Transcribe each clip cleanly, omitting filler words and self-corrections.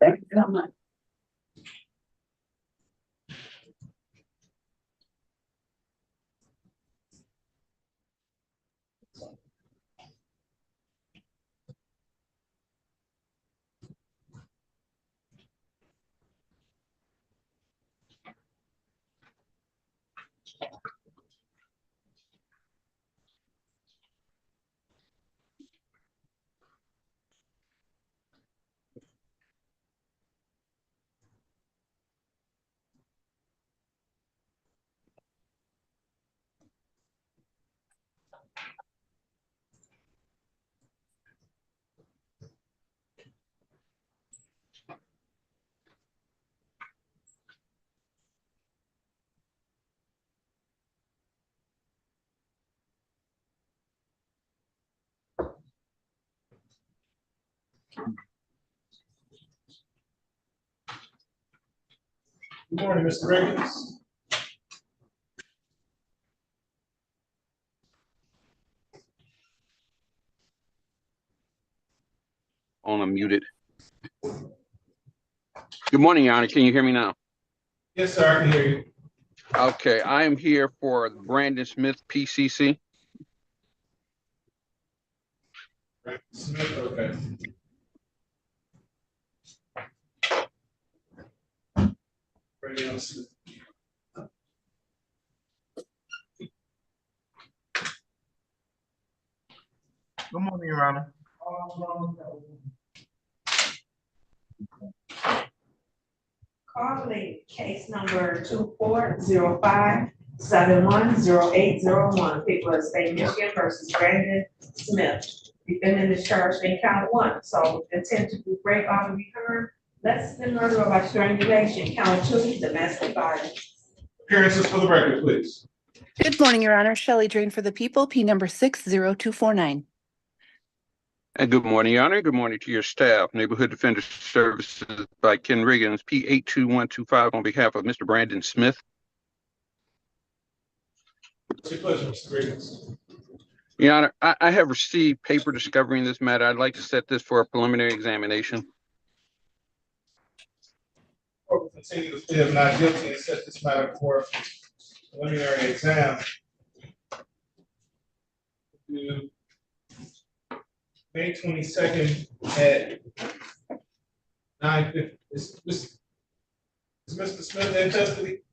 Thank you so much. Good morning, Mr. Riggins. Unmuted. Good morning, Your Honor. Can you hear me now? Yes, sir, I can hear you. Okay, I am here for Brandon Smith, PCC. Smith, okay. Brandon Smith. Good morning, Your Honor. Calling case number 2405-710801, people of the state of Michigan versus Brandon Smith. Defendant is charged in count one, so intent to break ought to be heard. Less than murder or by strangulation, count two, domestic violence. Appearances for the record, please. Good morning, Your Honor. Shelley Drain for the people, P number 60249. And good morning, Your Honor. Good morning to your staff. Neighborhood Defender Services by Ken Riggins, P82125 on behalf of Mr. Brandon Smith. What's your pleasure, Mr. Riggins? Your Honor, I have received paper discovery in this matter. I'd like to set this for a preliminary examination. Court will continue to plead not guilty and set this matter for preliminary exam. May 22nd at 9:50. Is Mr. Smith in custody?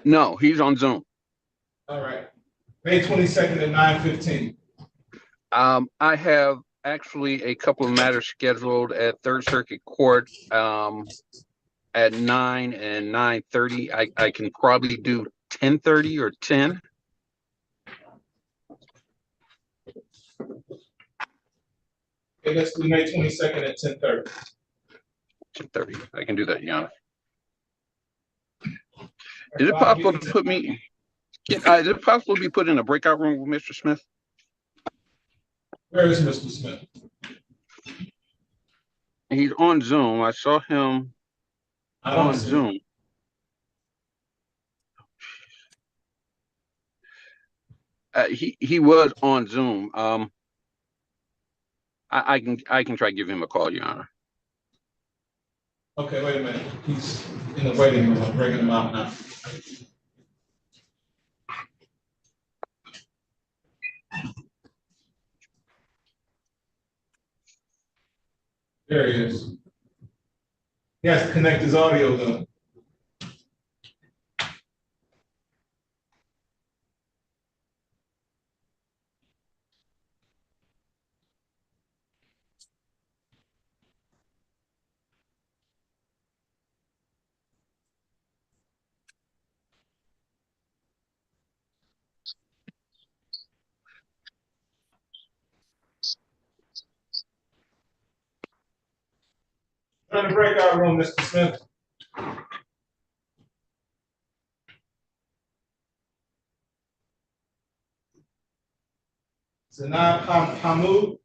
No, he's on Zoom. All right. May 22nd at 9:15. I have actually a couple of matters scheduled at Third Circuit Court at 9 and 9:30. I can probably do 10:30 or 10. Okay, let's do May 22nd at 10:30. 10:30. I can do that, Your Honor. Is it possible to put me? Is it possible to be put in a breakout room with Mr. Smith? Where is Mr. Smith? He's on Zoom. I saw him on Zoom. He was on Zoom. I can try to give him a call, Your Honor. Okay, wait a minute. He's in the waiting room. I'm bringing him out now. There he is. He has to connect his audio though. In the breakout room, Mr. Smith. Zanab Hamoud.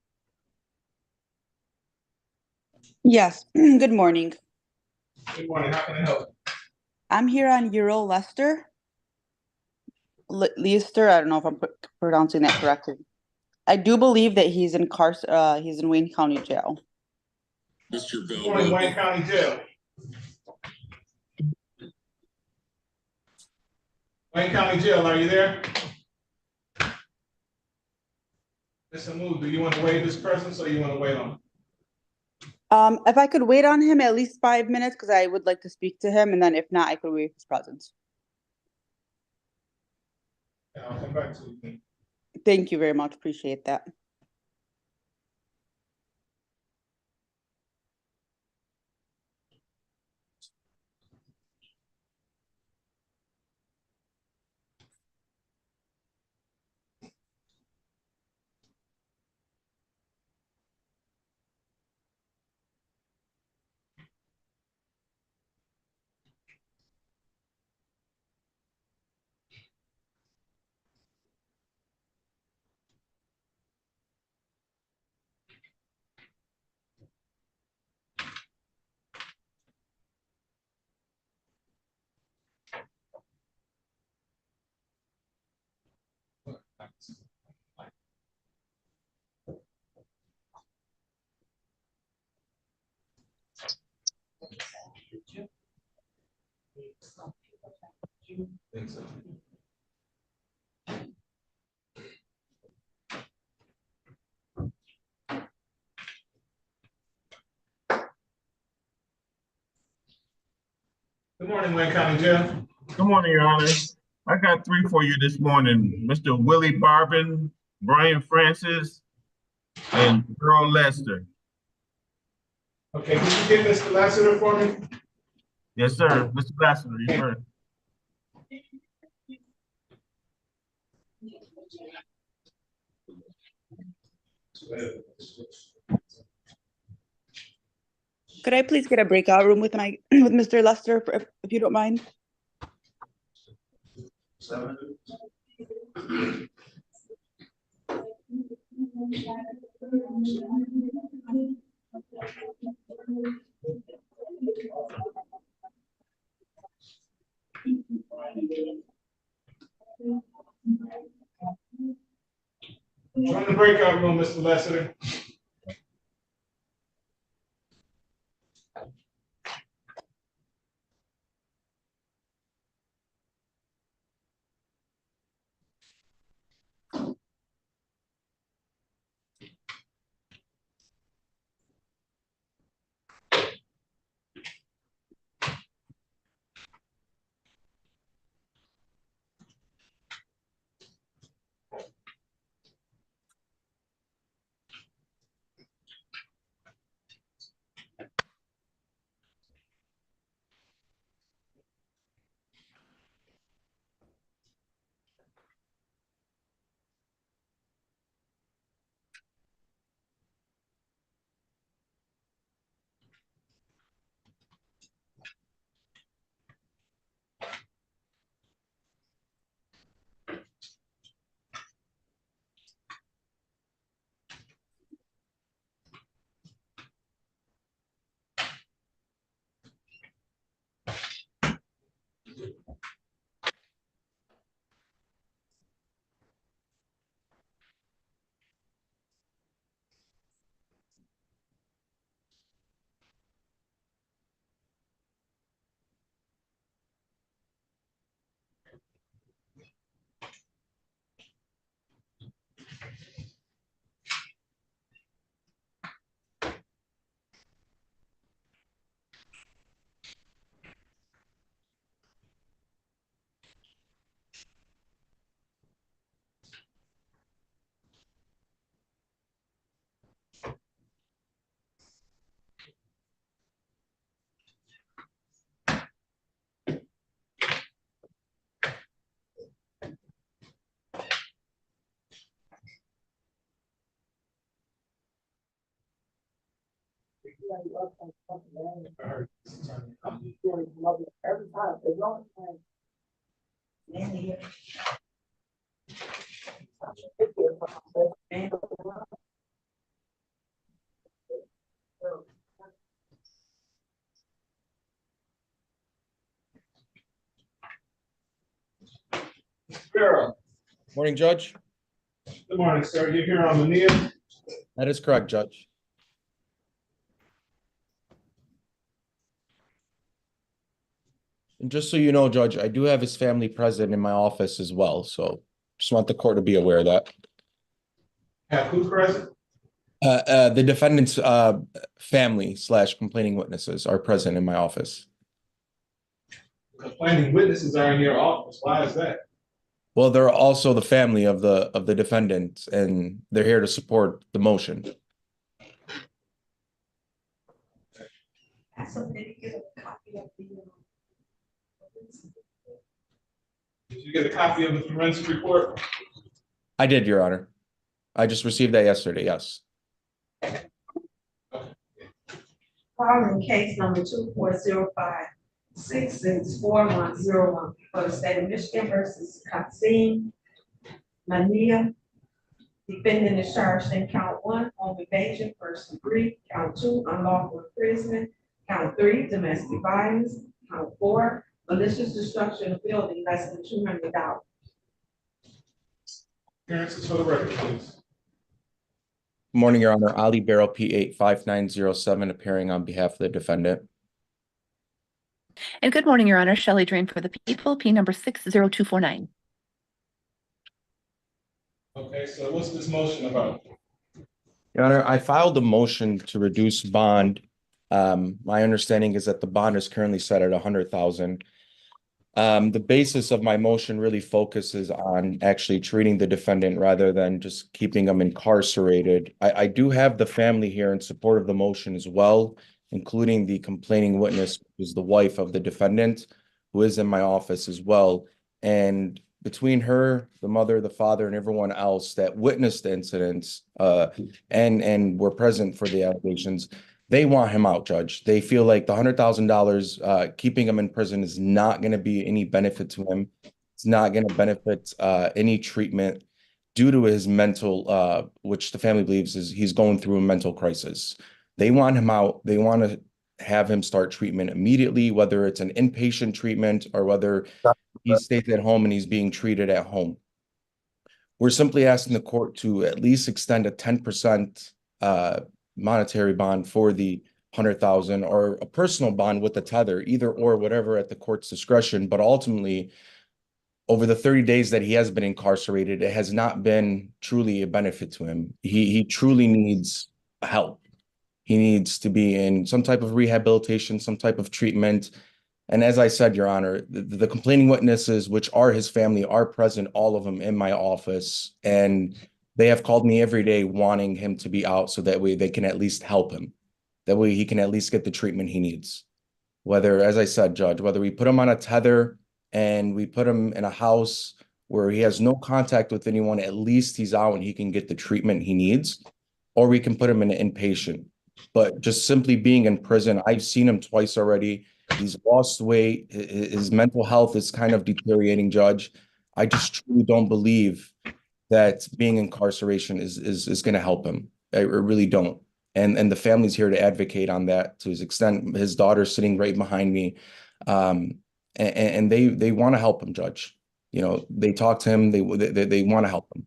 Yes, good morning. Good morning. How can I help? I'm here on Euro Lester. Leicester, I don't know if I'm pronouncing that correctly. I do believe that he's in Wayne County Jail. Mr. Good morning, Wayne County Jail. Wayne County Jail, are you there? Mr. Mood, do you want to waive his presence or you want to wait on him? If I could wait on him at least 5 minutes, because I would like to speak to him, and then if not, I could waive his presence. And I'll come back to you. Thank you very much. Appreciate that. Think so. Good morning, Wayne County Jail. Good morning, Your Honor. I got three for you this morning. Mr. Willie Barbin, Brian Francis, and Earl Lester. Okay, can you get Mr. Lassiter for me? Yes, sir. Mr. Lester, you first. Could I please get a breakout room with with Mr. Lester, if you don't mind? Join the breakout room, Mr. Lassiter. Girl. Morning, Judge. Good morning, sir. You're here on the NIA. That is correct, Judge. And just so you know, Judge, I do have his family present in my office as well, so just want the court to be aware of that. Have who present? The defendant's family / complaining witnesses are present in my office. Complaining witnesses are in your office. Why is that? Well, they're also the family of the defendant, and they're here to support the motion. So did you get a copy of the? Did you get a copy of the forensic report? I did, Your Honor. I just received that yesterday, yes. Calling case number 2405-664101 for the state of Michigan versus Kasim Mania. Defendant is charged in count 1, home invasion, first degree, count 2, unlawful imprisonment, count 3, domestic violence, count 4, malicious destruction of building less than $200. Appearances for the record, please. Good morning, Your Honor. Ali Barrow, P85907, appearing on behalf of the defendant. And good morning, Your Honor. Shelley Drain for the people, P number 60249. Okay, so what's this motion about? Your Honor, I filed a motion to reduce bond. My understanding is that the bond is currently set at $100,000. The basis of my motion really focuses on actually treating the defendant rather than just keeping them incarcerated. I do have the family here in support of the motion as well, including the complaining witness, who's the wife of the defendant, who is in my office as well. And between her, the mother, the father, and everyone else that witnessed the incidents and were present for the allegations, they want him out, Judge. They feel like the $100,000 keeping him in prison is not going to be any benefit to him. It's not going to benefit any treatment due to his mental, which the family believes is he's going through a mental crisis. They want him out. They want to have him start treatment immediately, whether it's an inpatient treatment or whether he stays at home and he's being treated at home. We're simply asking the court to at least extend a 10% monetary bond for the $100,000 or a personal bond with the tether, either or, whatever at the court's discretion. But ultimately, over the 30 days that he has been incarcerated, it has not been truly a benefit to him. He truly needs help. He needs to be in some type of rehabilitation, some type of treatment. And as I said, Your Honor, the complaining witnesses, which are his family, are present, all of them in my office. And they have called me every day wanting him to be out so that way they can at least help him. That way he can at least get the treatment he needs. Whether, as I said, Judge, whether we put him on a tether and we put him in a house where he has no contact with anyone, at least he's out and he can get the treatment he needs, or we can put him in an inpatient. But just simply being in prison, I've seen him twice already. He's lost weight. His mental health is kind of deteriorating, Judge. I just truly don't believe that being incarceration is going to help him. I really don't. And the family's here to advocate on that to his extent. His daughter's sitting right behind me. And they want to help him, Judge. You know, they talk to him, they want to help him.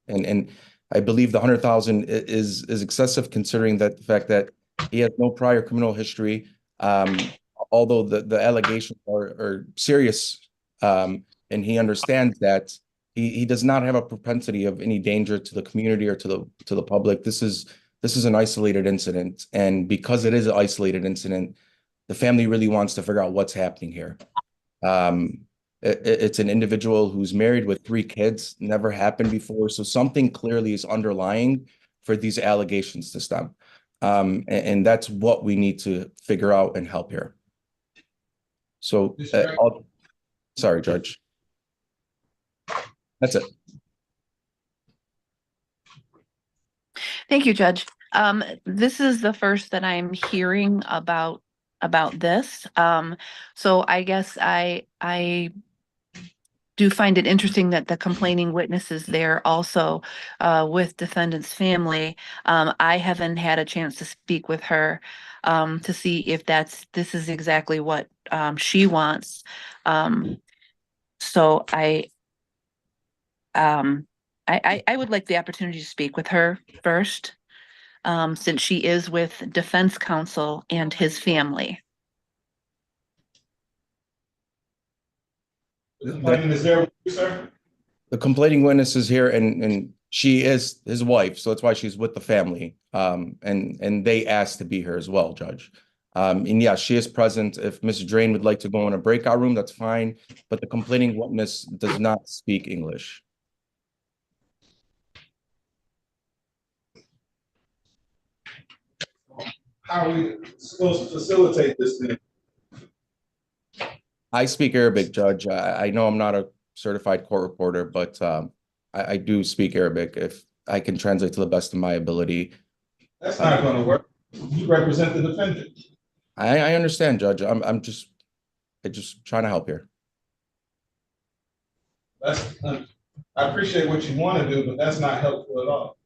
And I believe the $100,000 is excessive considering that the fact that he has no prior criminal history. Although the allegations are serious, and he understands that he does not have a propensity of any danger to the community or to the public. This is an isolated incident, and because it is an isolated incident, the family really wants to figure out what's happening here. It's an individual who's married with 3 kids, never happened before, so something clearly is underlying for these allegations to stem, and that's what we need to figure out and help here. So, sorry, Judge. That's it. Thank you, Judge. This is the first that I'm hearing about this. So I guess I do find it interesting that the complaining witness is there also with defendant's family. I haven't had a chance to speak with her to see if this is exactly what she wants. So I would like the opportunity to speak with her first, since she is with defense counsel and his family. The complainant is there with you, sir? The complaining witness is here and she is his wife, so that's why she's with the family. And they asked to be here as well, Judge. And yeah, she is present. If Mrs. Drain would like to go in a breakout room, that's fine, but the complaining witness does not speak English. How are we supposed to facilitate this then? I speak Arabic, Judge. I know I'm not a certified court reporter, but I do speak Arabic. If I can translate to the best of my ability. That's not gonna work. You represent the defendant. I understand, Judge. I'm just trying to help here. That's, I appreciate what you want to do, but that's not helpful at all.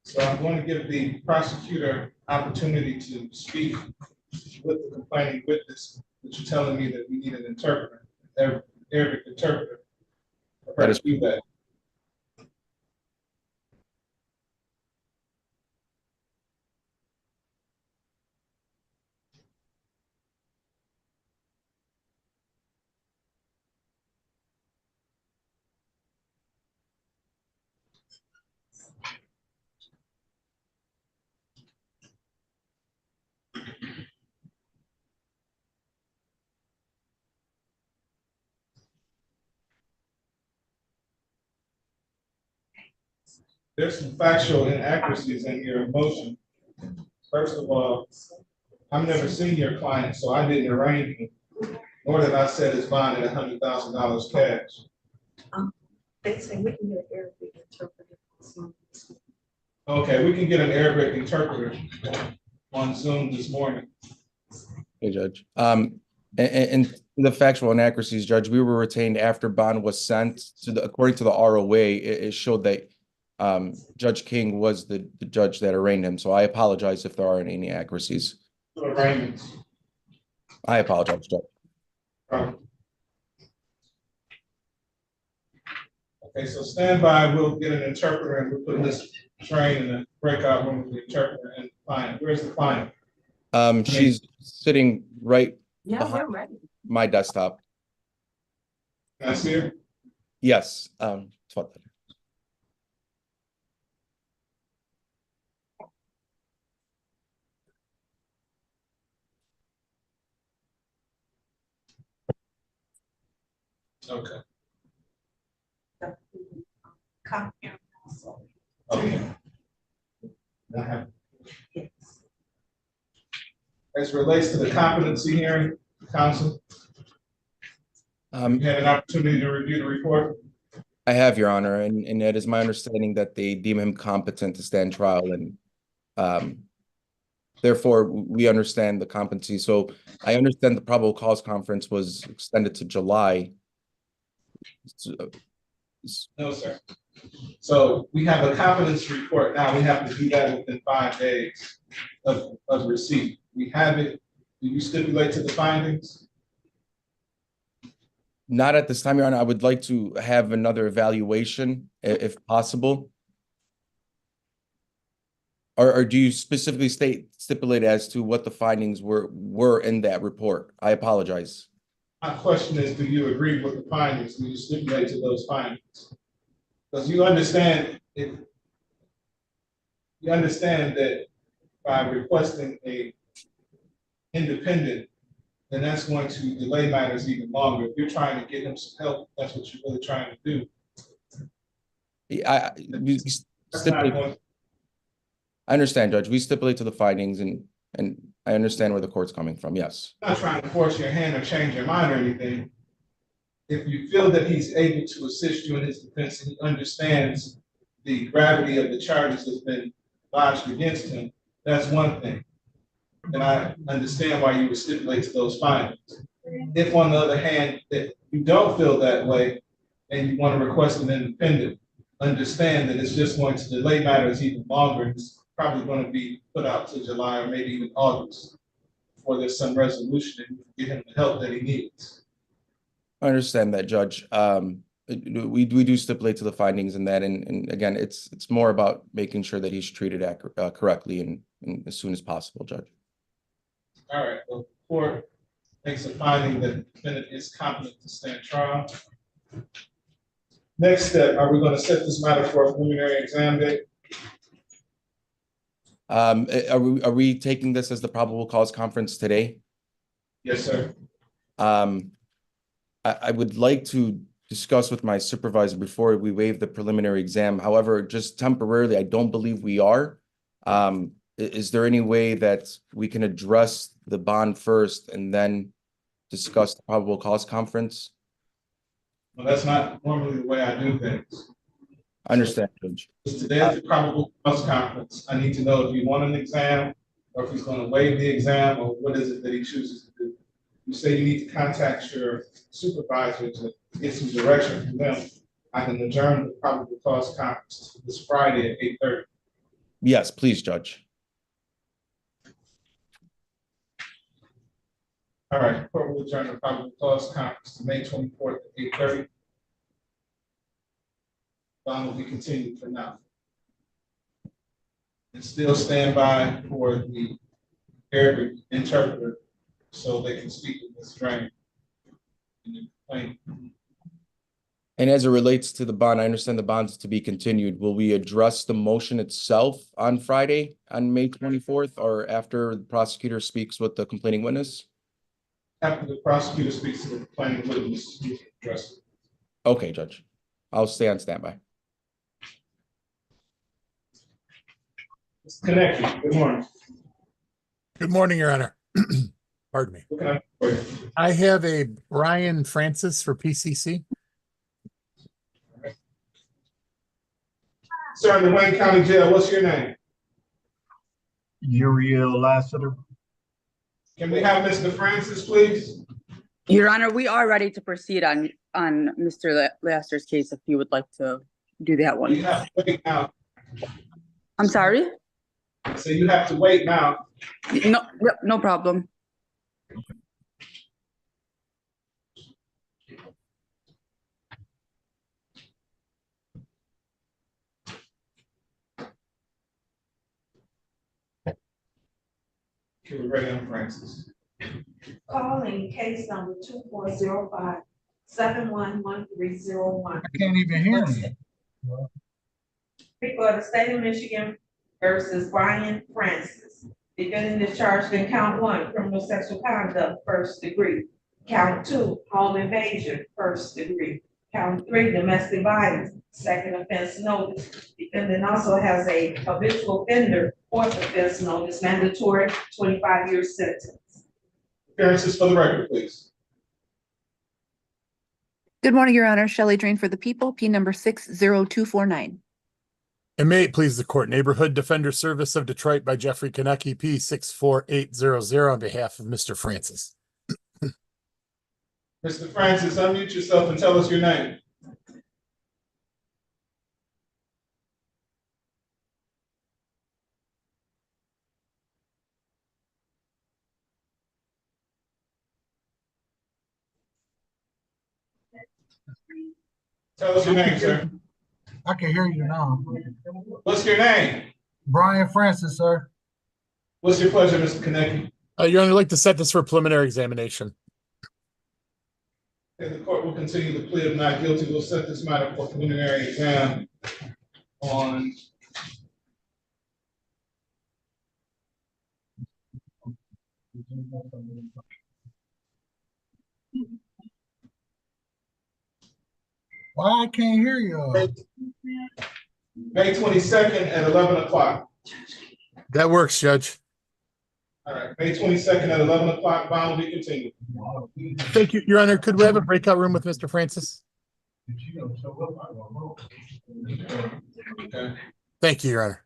So I'm going to give the prosecutor opportunity to speak with the complaining witness, but you're telling me that we need an interpreter, Arabic interpreter. That is- do that. There's some factual inaccuracies in your motion. First of all, I've never seen your client, so I didn't arraign him, nor did I set his bond at $100,000 cash. They say we can get an Arabic interpreter. Okay, we can get an Arabic interpreter on Zoom this morning. Hey, Judge. And the factual inaccuracies, Judge, we were retained after bond was sent to according to the ROA, it showed that Judge King was the judge that arraigned him. So I apologize if there are any inaccuracies. Arraignments. I apologize, Judge. Okay, so stand by, we'll get an interpreter and we'll put this train in a breakout room with the interpreter and the client. Where's the client? She's sitting right Yeah, behind we're ready. my desktop. Can I see her? Yes. تفضل. Okay. Copy. Okay. As relates to the competency hearing, counsel, you had an opportunity to review the report? I have, Your Honor, and it is my understanding that they deem him competent to stand trial, and therefore we understand the competency. So I understand the probable cause conference was extended to July. No, sir. So we have a competence report now. We have to do that within 5 days of receipt. We have it. Do you stipulate to the findings? Not at this time, Your Honor. I would like to have another evaluation if possible. Or do you specifically stipulate as to what the findings were in that report? I apologize. My question is, do you agree with the findings? Do you stipulate to those findings? Because you understand that by requesting a independent, then that's going to delay matters even longer. If you're trying to get him some help, that's what you're really trying to do. I understand, Judge. We stipulate to the findings, and I understand where the court's coming from. Yes. I'm not trying to force your hand or change your mind or anything. If you feel that he's able to assist you in his defense and he understands the gravity of the charges that's been lodged against him, that's one thing. And I understand why you would stipulate to those findings. If on the other hand, that you don't feel that way and you want to request an independent, understand that it's just going to delay matters even longer. It's probably going to be put out to July or maybe even August before there's some resolution and you can get him the help that he needs. I understand that, Judge. we do stipulate to the findings in that, and again, it's more about making sure that he's treated correctly and as soon as possible, Judge. All right, well, the court makes a finding that the defendant is competent to stand trial. Next step, are we going to set this matter for a preliminary exam date? Are we taking this as the probable cause conference today? Yes, sir. I would like to discuss with my supervisor before we waive the preliminary exam. However, just temporarily, I don't believe we are. Is there any way that we can address the bond first and then discuss the probable cause conference? Well, that's not normally the way I do things. I understand, Judge. Today is the probable cause conference. I need to know if you want an exam or if he's going to waive the exam, or what is it that he chooses to do. You say you need to contact your supervisor to get some direction from them. I can adjourn the probable cause conference this Friday at 8:30. Yes, please, Judge. All right, court will adjourn the probable cause conference to May 24th at 8:30. Bond will be continued for now. And still stand by for the Arabic interpreter so they can speak with Ms. Drain. And as it relates to the bond, I understand the bond is to be continued. Will we address the motion itself on Friday, on May 24th, or after the prosecutor speaks with the complaining witness? After the prosecutor speaks to the complaining witness, you can address it. Okay, Judge. I'll stay on standby. Mr. Kenneth, good morning. Good morning, Your Honor. Pardon me. What can I do for you? I have a Brian Francis for PCC. Sir, in the Wayne County Jail, what's your name? Uriel Lassiter. Can we have Mr. Francis, please? Your Honor, we are ready to proceed on Mr. Laster's case if you would like to do that You one. have to wait now. I'm sorry? So you have to wait now. No problem. Okay, we're ready on Francis. Calling case number 2405-711301. I can't even hear him. For the state of Michigan versus Brian Francis. Defendant is charged in count 1, criminal sexual conduct, first degree. Count 2, home invasion, first degree. Count 3, domestic violence, second offense notice. Defendant also has a habitual offender, fourth offense notice, mandatory 25-year sentence. Appearances for the record, please. Good morning, Your Honor. Shelley Drain for the people, P number 60249. And may it please the court, Neighborhood Defender Service of Detroit by Jeffrey Konecki, P 64800 on behalf of Mr. Francis. Mr. Francis, unmute yourself and tell us your name. Tell us your name, sir. I can hear you now. What's your name? Brian Francis, sir. What's your pleasure, Mr. Konecki? Your Honor, I'd like to set this for preliminary examination. And the court will continue the plea of not guilty. We'll set this matter for preliminary exam on Why I can't hear you? May 22nd at 11 o'clock. That works, Judge. All right, May 22nd at 11 o'clock, bond will be continued. Thank you, Your Honor. Could we have a breakout room with Mr. Francis? Okay. Thank you, Your Honor.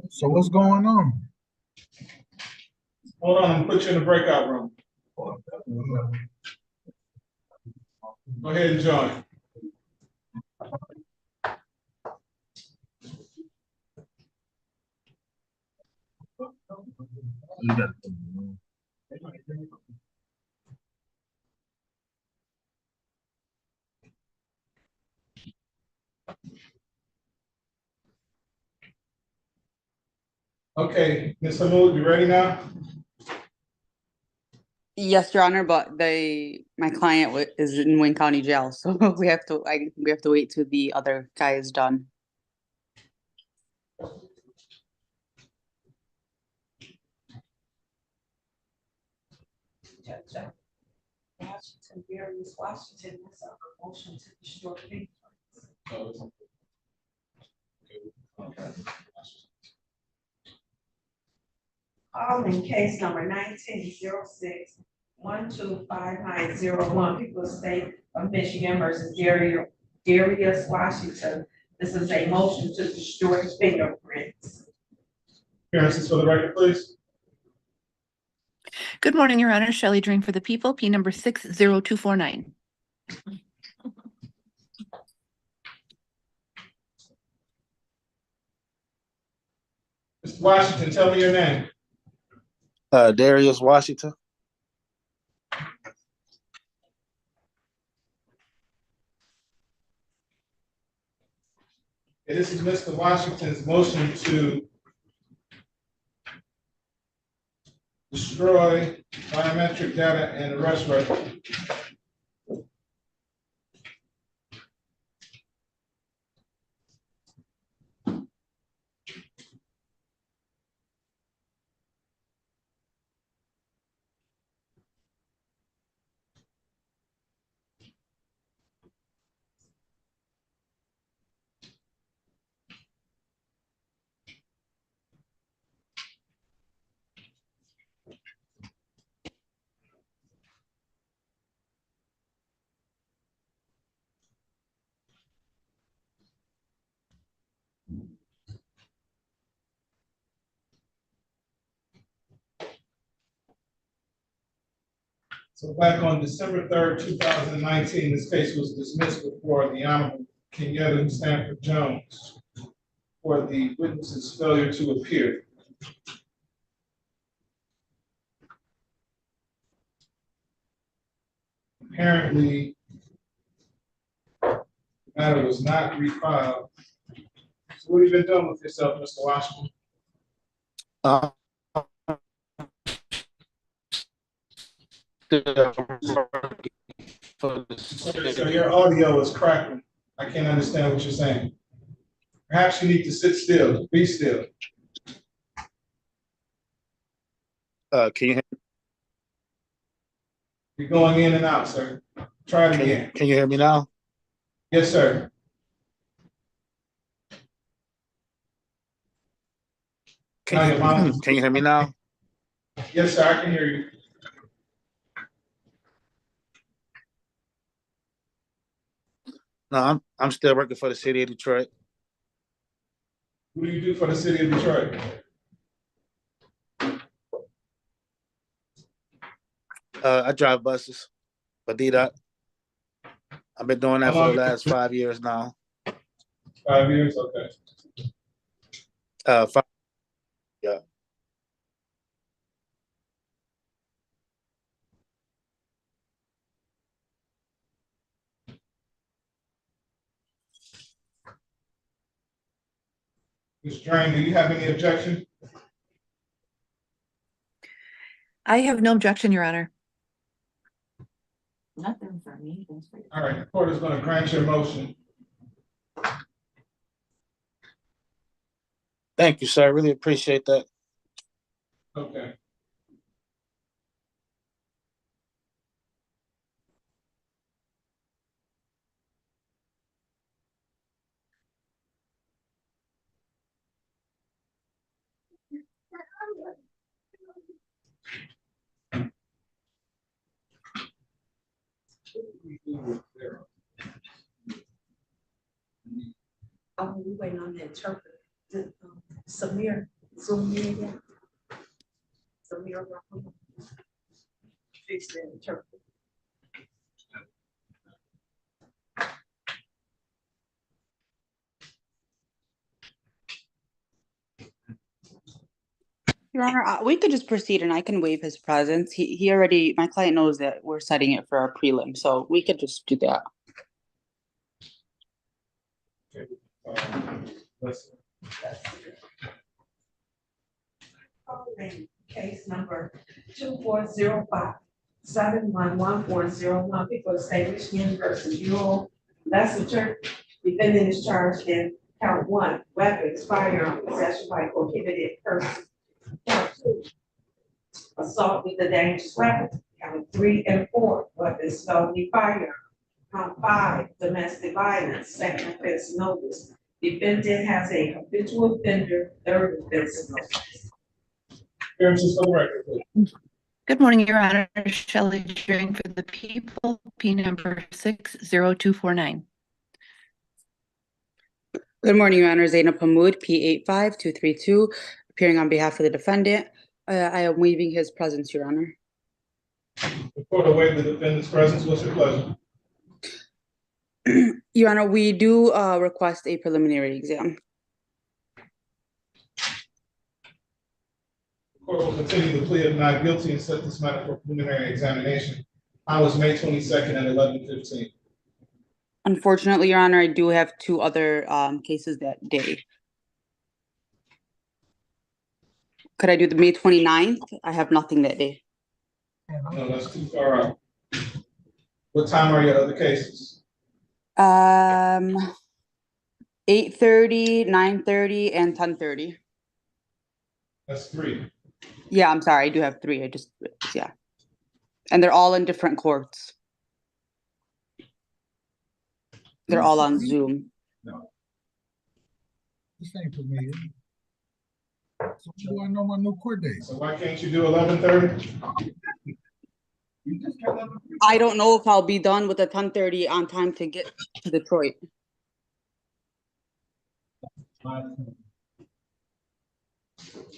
So what's going on? Hold on, I'm gonna put you in the breakout room. Go ahead and join. Okay, Ms. Hamud, you ready now? Yes, Your Honor, but my client is in Wayne County Jail, so we have to wait till the other guy is done. Judge, Washington, various Washington, that's a motion to destroy fingerprints. Calling case number 1906-125901, people of state of Michigan versus Darius Washington. This is a motion to destroy fingerprints. Appearances for the record, please. Good morning, Your Honor. Shelley Drain for the people, P number 60249. Mr. Washington, tell me your name. Darius Washington. This is Mr. Washington's motion to destroy biometric data and arrest record. So back on December 3rd, 2019, this case was dismissed before the Honorable Kenneth Stanford Jones for the witness's failure to appear. Apparently, the matter was not refiled. So what have you been doing with yourself, Mr. Washington? Uh, So your audio is crackling. I can't understand what you're saying. Perhaps you need to sit still, be still. can you You're going in and out, sir. Try it again. can you hear me now? Yes, sir. Now your mouth- Can you hear me now? Yes, sir, I can hear you. No, I'm still working for the city of Detroit. What do you do for the city of Detroit? I drive buses for DDOT. I've been doing that for the last 5 years now. 5 years, okay. 5, yeah. Ms. Drain, do you have any objection? I have no objection, Your Honor. Nothing for me. All right, the court is going to grant your motion. Thank you, sir. Really appreciate that. Okay. waiting on the interpreter. Samir, Samir, yeah. Samir, fix the interpreter. Your Honor, we could just proceed and I can waive his presence. He already, my client knows that we're setting it for our prelim, so we could just do that. Let's Calling case number 2405-711-401, people of state of Michigan versus Bureau Lessiter. Defendant is charged in count 1, weapons, firearm, possession by prohibited person. Count 2, assault with a dangerous weapon. Count 3 and 4, weapons, felony, firearm. Count 5, domestic violence, second offense notice. Defendant has a habitual offender, third offense notice. appearances for the record, please. Good morning, Your Honor. Shelley Drain for the people, P number 60249. Good morning, Your Honor. Zainab Hamoud, P85232, appearing on behalf of the defendant. I am waiving his presence, Your Honor. Before the waive the defendant's presence, what's your pleasure? Your Honor, we do request a preliminary exam. The court will continue the plea of not guilty and set this matter for preliminary examination. I was May 22nd at 11:15. Unfortunately, Your Honor, I do have 2 other cases that day. Could I do the May 29th? I have nothing that day. No, that's too far out. What time are your other cases? 8:30, 9:30, and 10:30. That's 3. Yeah, I'm sorry, I do have 3. Yeah. And they're all in different courts. They're all on Zoom. No. This ain't for me. So do I know my new court dates? So why can't you do 11:30? You just got that. I don't know if I'll be done with the 10:30 on time to get to Detroit.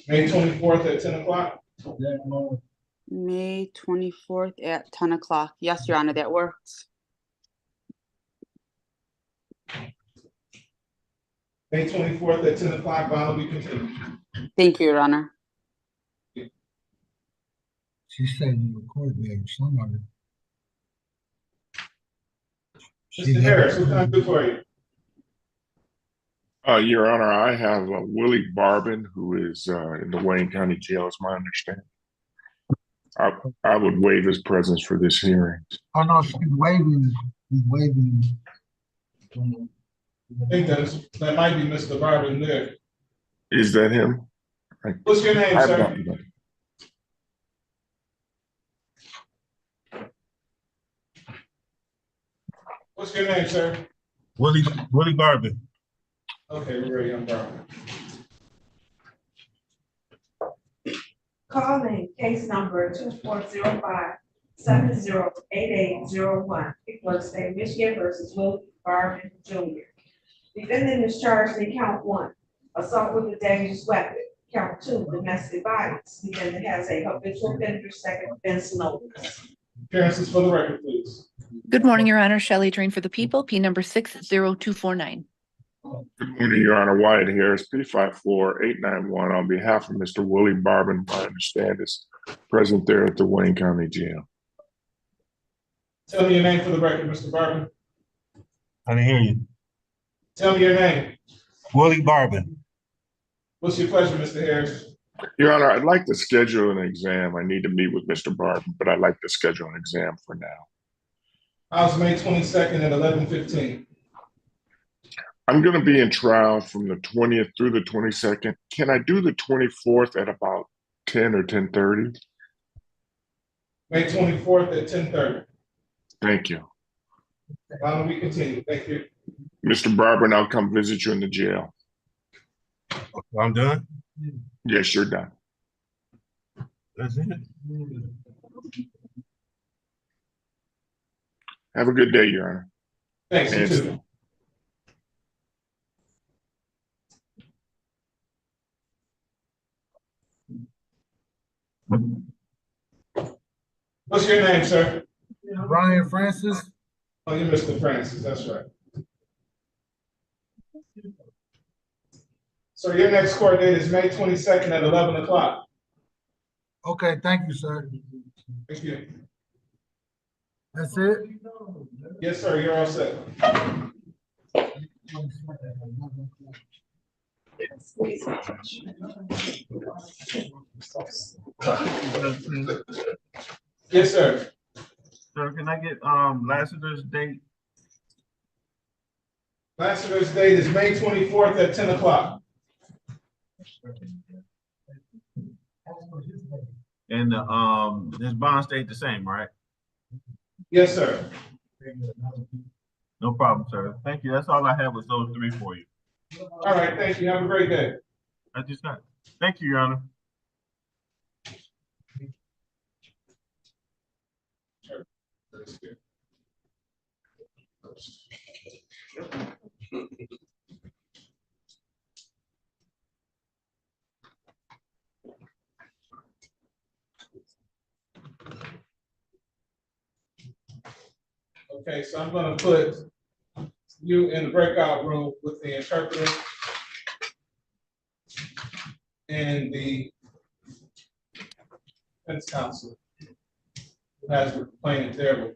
May 24th at 10 o'clock? May 24th at 10 o'clock. Yes, Your Honor, that works. May 24th at 10 o'clock, bond will be continued. Thank you, Your Honor. She said you record there, somebody. Mr. Harris, what can I do for you? Your Honor, I have Willie Barbin, who is in the Wayne County Jail, is my understanding. I would waive his presence for this hearing. Oh, no, she's waving. He's waving. I think that might be Mr. Barbin there. Is that him? What's your name, sir? What's your name, sir? Willie Barbin. Okay, we're ready, I'm Barbin. Calling case number 2405-708801, people of the state of Michigan versus Will Barvin Jr. Defendant is charged in count 1, assault with a dangerous weapon. Count 2, domestic violence. Defendant has a habitual offender, second offense notice. Appearances for the record, please. Good morning, Your Honor. Shelley Drain for the people, P number 60249. Good morning, Your Honor. Wyatt Harris, P54891, on behalf of Mr. Willie Barbin, I understand is present there at the Wayne County Jail. Tell me your name for the record, Mr. Barbin. I didn't hear you. Tell me your name. Willie Barbin. What's your pleasure, Mr. Harris? Your Honor, I'd like to schedule an exam. I need to meet with Mr. Barbin, but I'd like to schedule an exam for now. House May 22nd at 11:15. I'm going to be in trial from the 20th through the 22nd. Can I do the 24th at about 10 or 10:30? May 24th at 10:30. Thank you. Why don't we continue? Thank you. Mr. Barbin, I'll come visit you in the jail. I'm done. Yes, you're done. That's it. Have a good day, Your Honor. Thanks, you And too. What's your name, sir? Brian Francis, Oh, you're Mr. Francis, that's right. So your next court date is May 22nd at 11 o'clock. okay, thank you, sir. Thank you. That's it? Yes, sir, you're all set. Yes, sir. Sir, can I get, Lassiter's date? Lassiter's date is May 24th at 10 o'clock. And, his bond stayed the same, right? Yes, sir. No problem, sir. Thank you. That's all I have was those three for you. All right, thank you. Have a great day. I just got, thank you, Your Honor. Okay, so I'm gonna put you in the breakout room with the interpreter and the defense counsel who has the complainant there.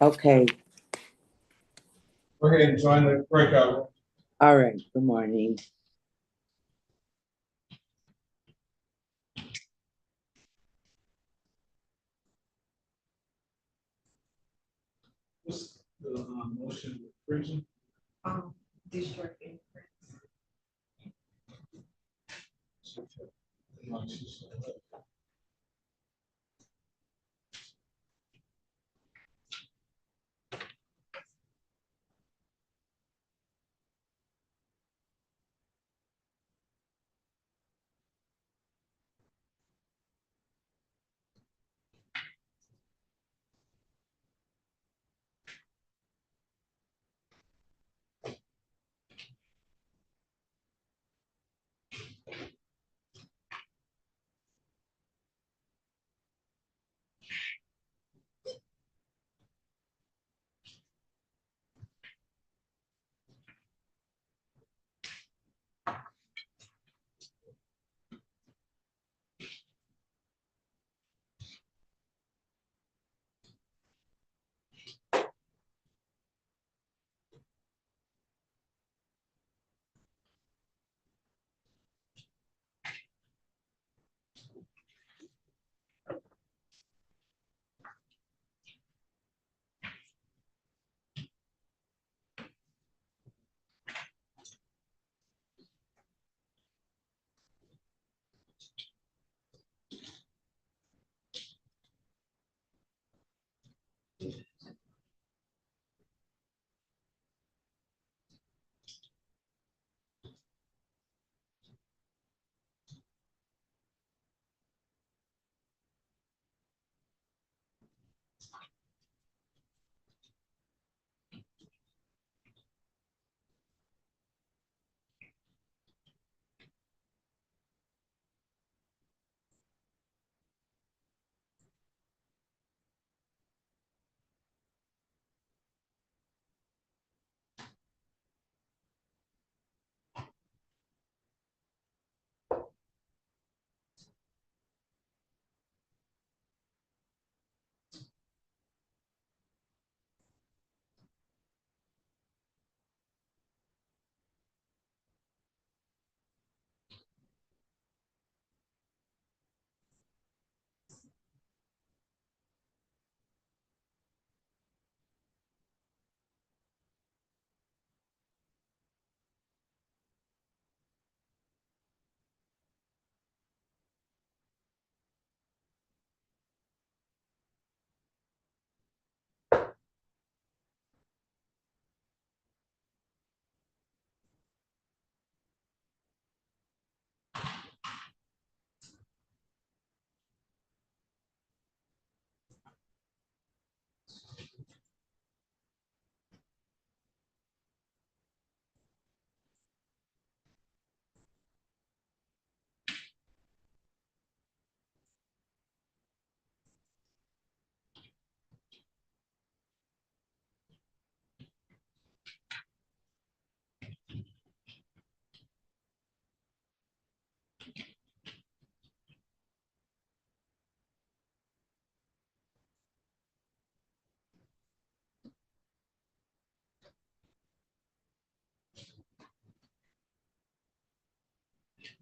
Okay, Go ahead and join the breakout room. all right, good morning. What's the motion with Bridget? District.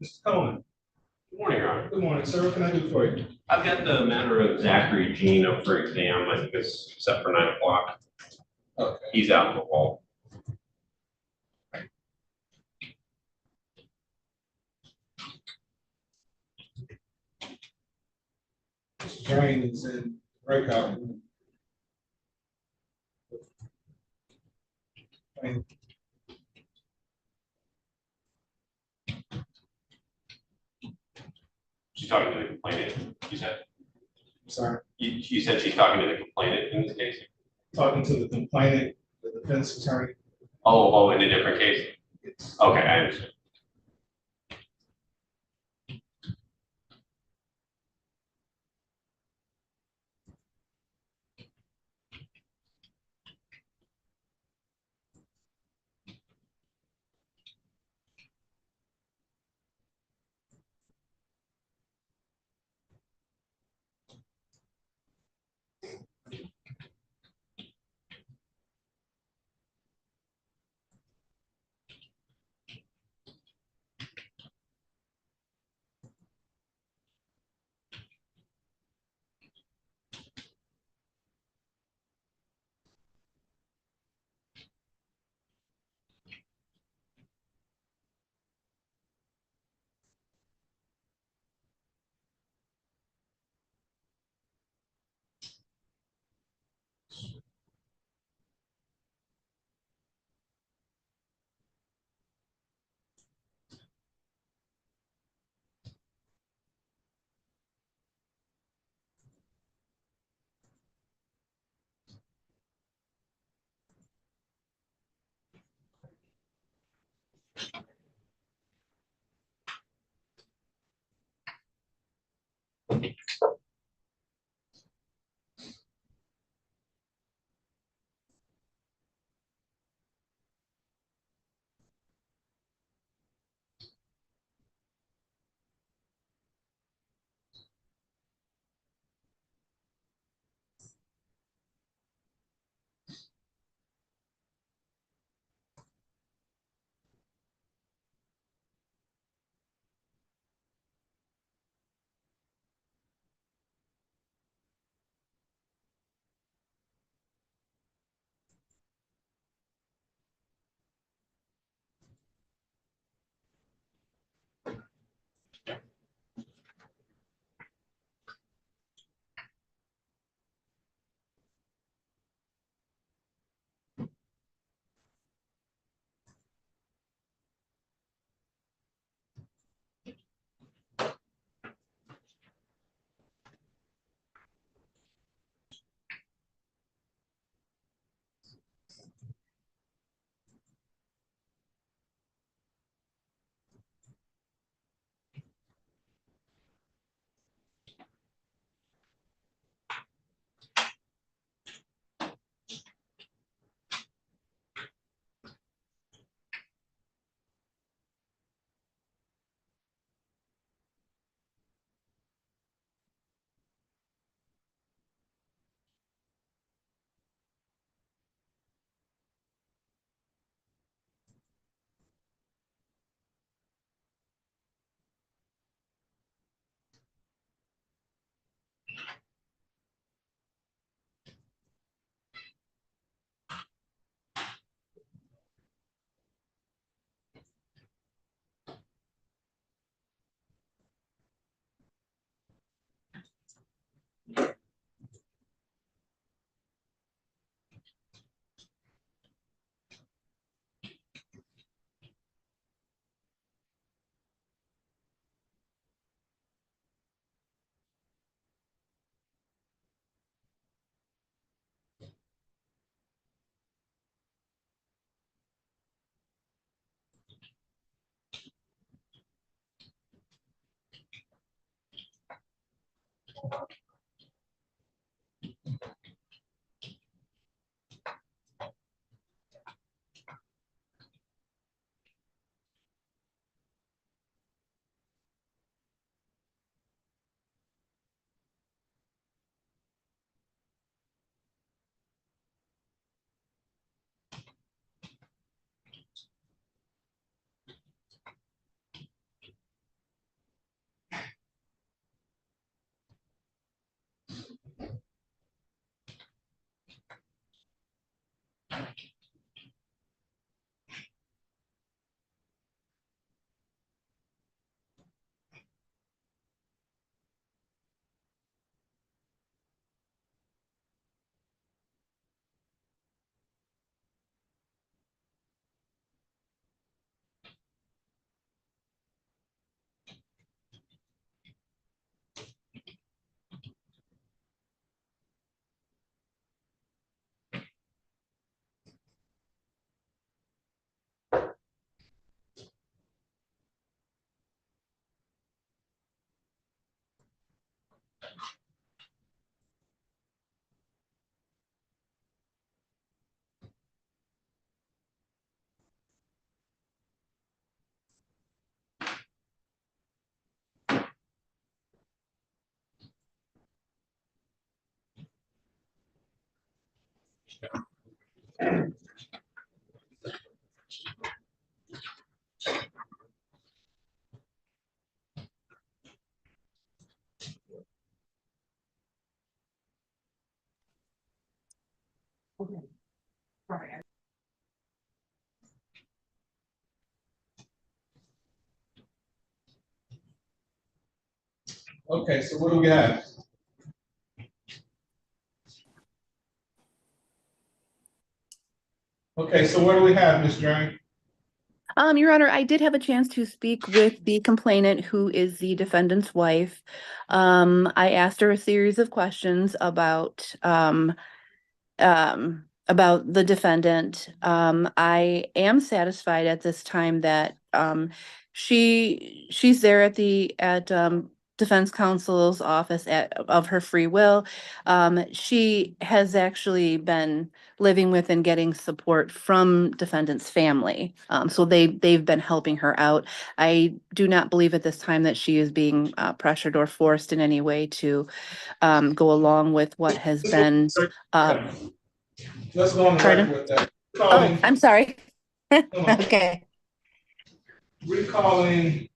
Mr. Cohen. Good morning, Your Honor. Good morning, sir. What can I do for you? I've got the matter of Zachary Jean up for exam. I think it's set for 9 o'clock. Okay. He's out in the hall. Mr. Drain is in breakout room. Drain. She's talking to the complainant, you said? Sorry, You said she's talking to the complainant in this case? talking to the complainant, the defense attorney. Oh, in a different case? It's Okay, I understand. Okay, so what do we have? Okay, so what do we have, Ms. Drain? Your Honor, I did have a chance to speak with the complainant, who is the defendant's wife. I asked her a series of questions about the defendant. I am satisfied at this time that she's there at defense counsel's office of her free will. She has actually been living with and getting support from defendant's family. So they've been helping her out. I do not believe at this time that she is being pressured or forced in any way to go along with what has been Let's go on the Pardon? record with that. Oh, I'm sorry. Okay. Recalling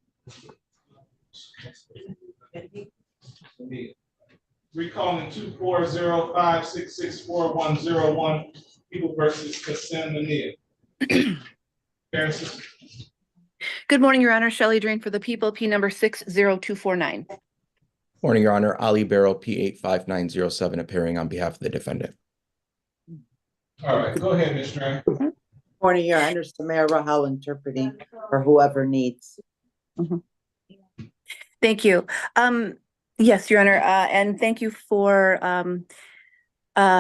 24056644101, people versus Kassim Mania. Good morning, Your Honor. Shelley Drain for the people, P number 60249. Morning, Your Honor. Ali Barrow, P85907, appearing on behalf of the defendant. All right, go ahead, Ms. Drain. Morning, Your Honor. Samara Rahal interpreting for whoever needs. Thank you. Yes, Your Honor, and thank you for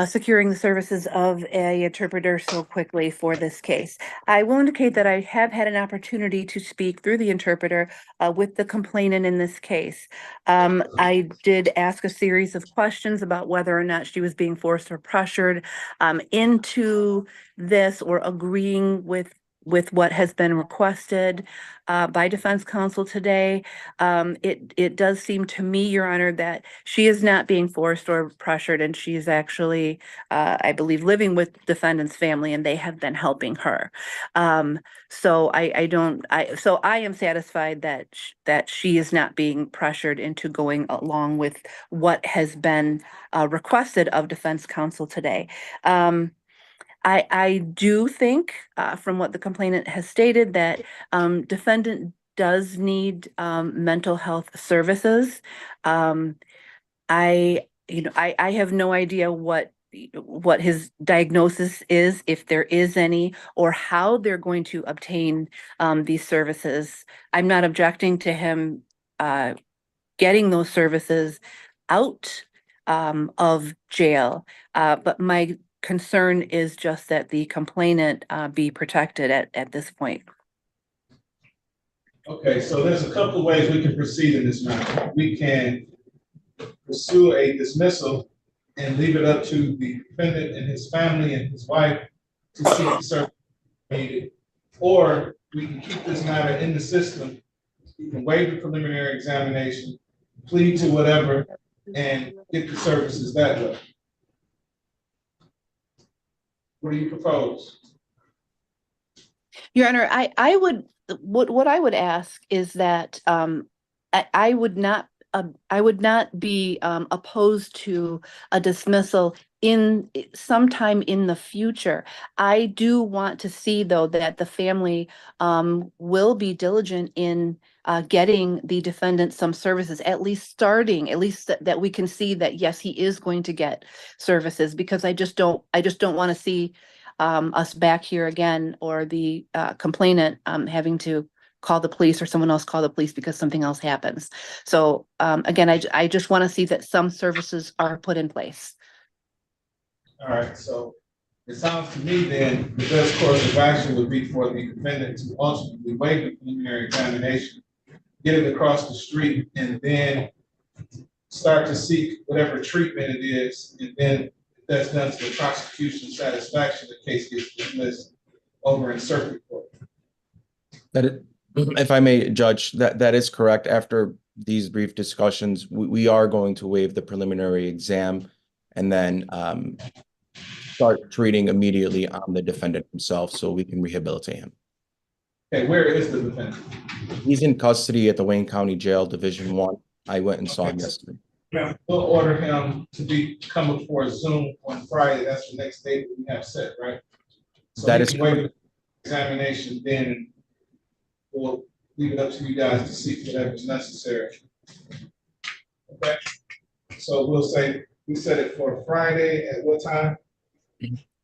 securing the services of a interpreter so quickly for this case. I will indicate that I have had an opportunity to speak through the interpreter with the complainant in this case. I did ask a series of questions about whether or not she was being forced or pressured into this or agreeing with what has been requested by defense counsel today. It does seem to me, Your Honor, that she is not being forced or pressured, and she is actually, I believe, living with defendant's family, and they have been helping her. So I am satisfied that she is not being pressured into going along with what has been requested of defense counsel today. I do think, from what the complainant has stated, that defendant does need mental health services. I have no idea what his diagnosis is, if there is any, or how they're going to obtain these services. I'm not objecting to him getting those services out of jail, but my concern is just that the complainant be protected at this point. Okay, so there's a couple of ways we can proceed in this matter. We can pursue a dismissal and leave it up to the defendant and his family and his wife to seek the service needed. Or we can keep this matter in the system. We can waive the preliminary examination, plead to whatever, and get the services that way. What do you propose? Your Honor, what I would ask is that I would not be opposed to a dismissal in sometime in the future. I do want to see, though, that the family will be diligent in getting the defendant some services, at least that we can see that, yes, he is going to get services, because I just don't want to see us back here again, or the complainant having to call the police, or someone else call the police because something else happens. So again, I just want to see that some services are put in place. All right, so it sounds to me then the best course of action would be for the defendant to ultimately waive the preliminary examination, get it across the street, and then start to seek whatever treatment it is, and then if that's done to the prosecution's satisfaction, the case gets dismissed over in circuit court. If I may, Judge, that is correct. After these brief discussions, we are going to waive the preliminary exam and then start treating immediately on the defendant himself so we can rehabilitate him. Okay, where is the defendant? He's in custody at the Wayne County Jail, Division 1. I went and saw him yesterday. Yeah, we'll order him to come before Zoom on Friday. That's the next date we have set, right? So That we is can waive the examination, then we'll leave it up to you guys to seek whatever's necessary. Okay, so we'll say, we set it for Friday at what time?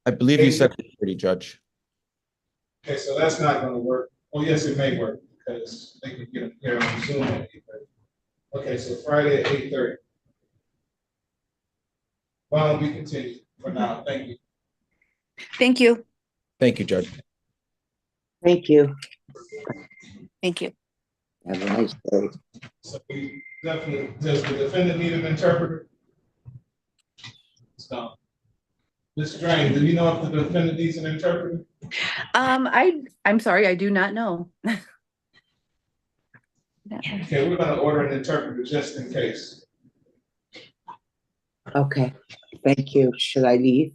I believe you said 30, Judge. Okay, so that's not gonna work. Oh, yes, it may work, because they can get him here on Zoom at 8:30. Okay, so Friday at 8:30. Why don't we continue for now? Thank you. Thank you. Thank you, Judge. Thank you. Thank you. Have a nice day. So we definitely, does the defendant need an interpreter? So, Mr. Drain, do you know if the defendant needs an interpreter? I'm sorry, I do not know. Okay, we're gonna order an interpreter just in case. Okay, thank you. Should I leave?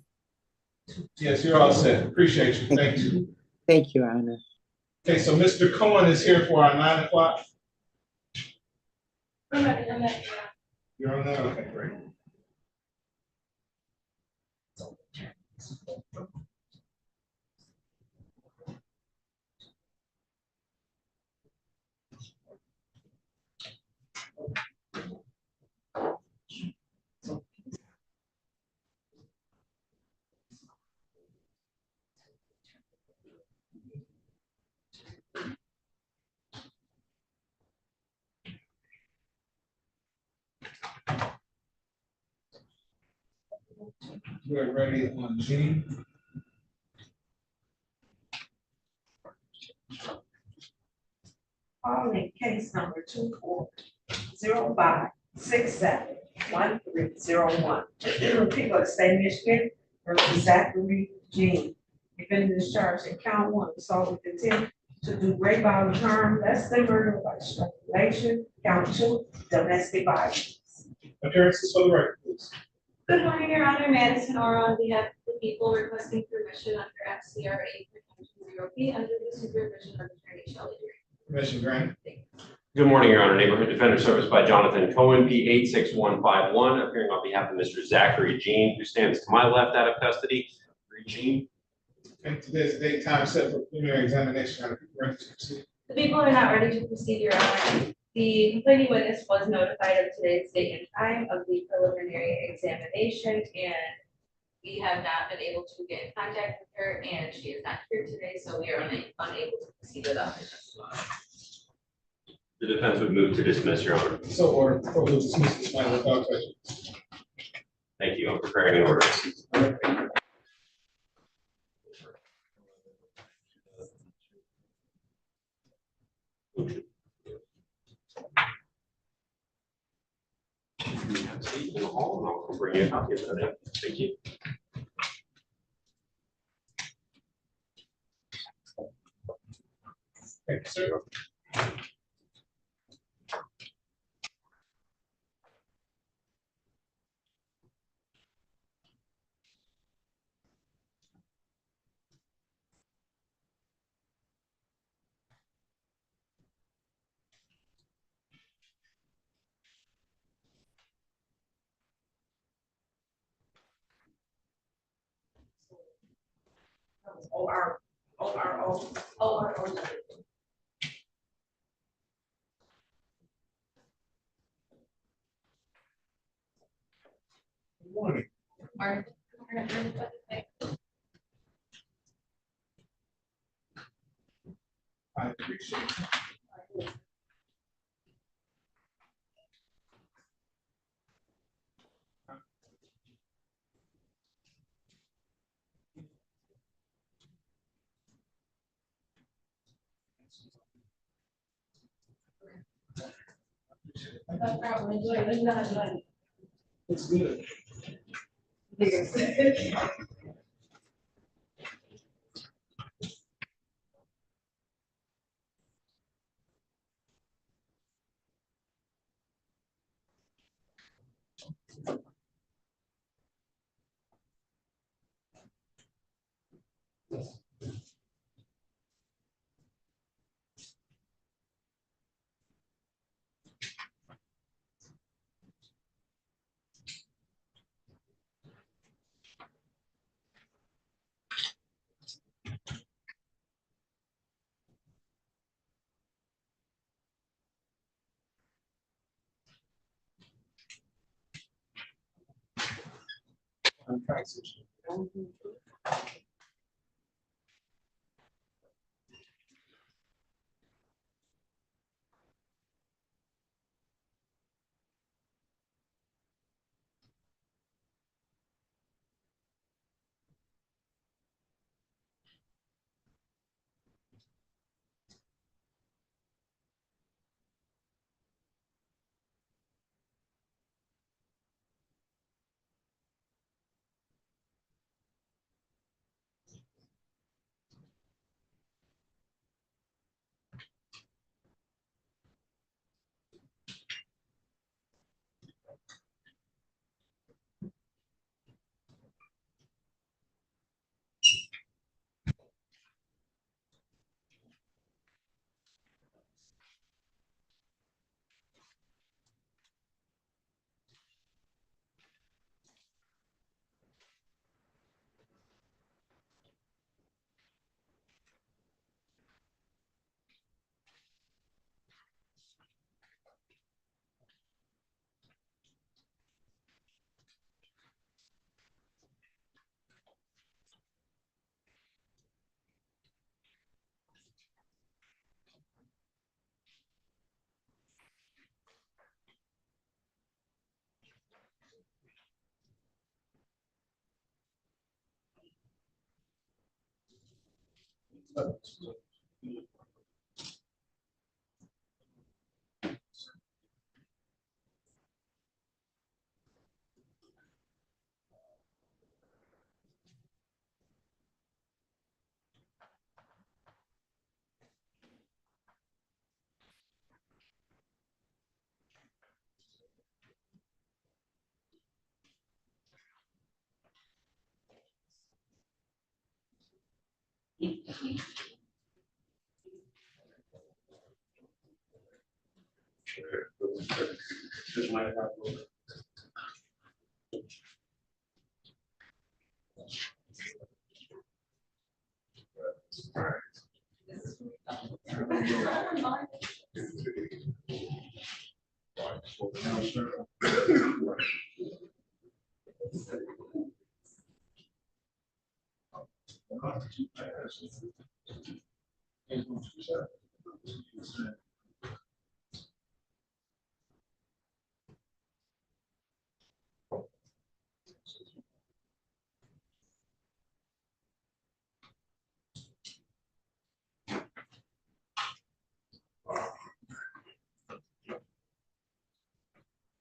Yes, you're all set. Appreciate you. Thank you. Thank you, Your Honor. Okay, so Mr. Cohen is here for our 9 o'clock. You're on that? Okay, great. We're ready on G. Calling case number 2405671301. People of the state of Michigan versus Zachary Jean. Defendant is charged in count 1, assault with intent to do great bodily harm, less than murder by strangulation. Count 2, domestic violence. Appearances for the record, please. Good morning, Your Honor. Madison Ora on behalf of the people requesting permission under FCR 8.0P under the supervision of Attorney Shelley. Commissioner Grant. Good morning, Your Honor. Neighborhood Defender Service by Jonathan Cohen, P 86151, appearing on behalf of Mr. Zachary Jean, who stands to my left out of custody. Jean. Okay, today's date, time set for preliminary examination. Are people ready to proceed? The people are not ready to proceed, Your Honor. The complaining witness was notified of today's date and time of the preliminary examination, and we have not been able to get in contact with her, and she is not here today, so we are unable to proceed without her testimony. The defense would move to dismiss, Your Honor. So order. Court will dismiss this matter without prejudice. Thank you. I'm preparing an order. Have a seat in the hall, and I'll bring you a copy of that. Thank you. Thank you, sir. O-R-O. Good morning. I appreciate it. No problem. Enjoy. It's good.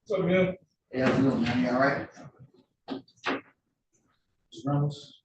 So, man. Yeah, I'm doing, man. You all right? Ramos?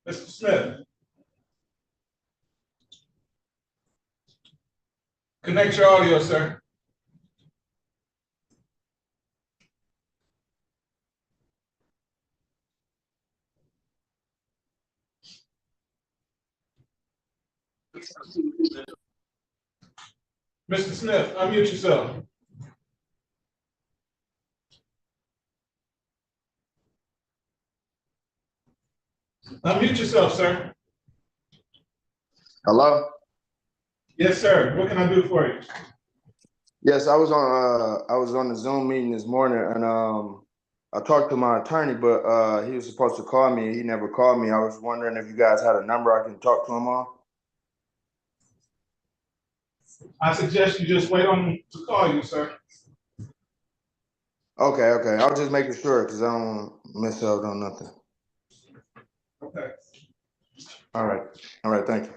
Mr. Smith. Connect your audio, sir. Mr. Smith, unmute yourself. Unmute yourself, sir. Hello? Yes, sir. What can I do for you? Yes, I was on the Zoom meeting this morning and I talked to my attorney, but he was supposed to call me. He never called me. I was wondering if you guys had a number I can talk to him on. I suggest you just wait on him to call you, sir. Okay, okay. I was just making sure because I don't want to miss out on nothing. Okay. All right. All right. Thank you.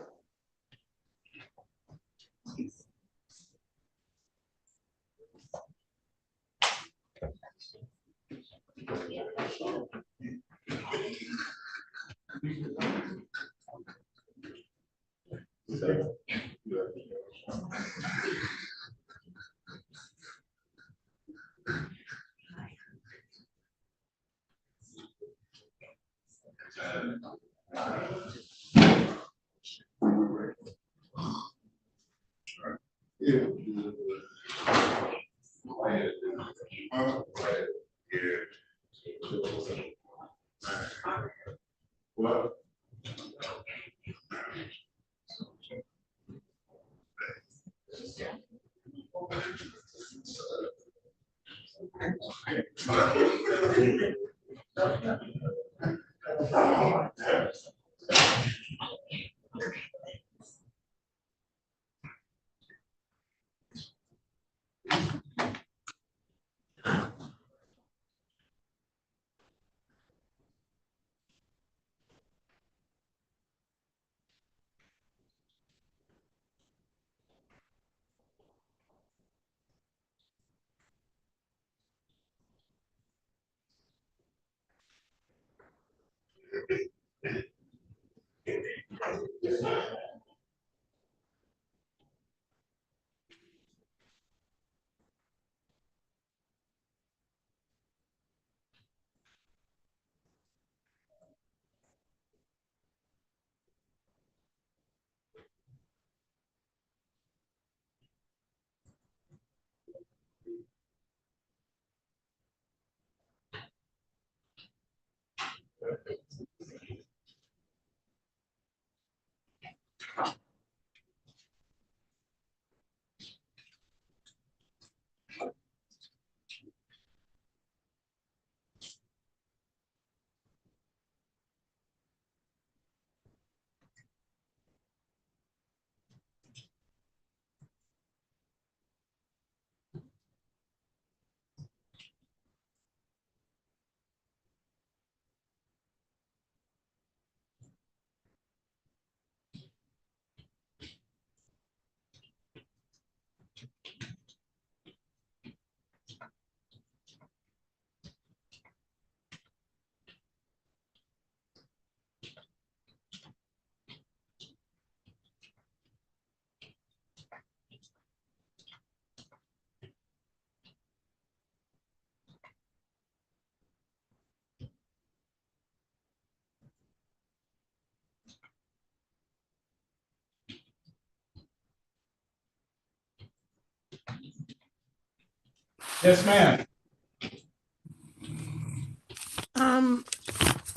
Yes, ma'am.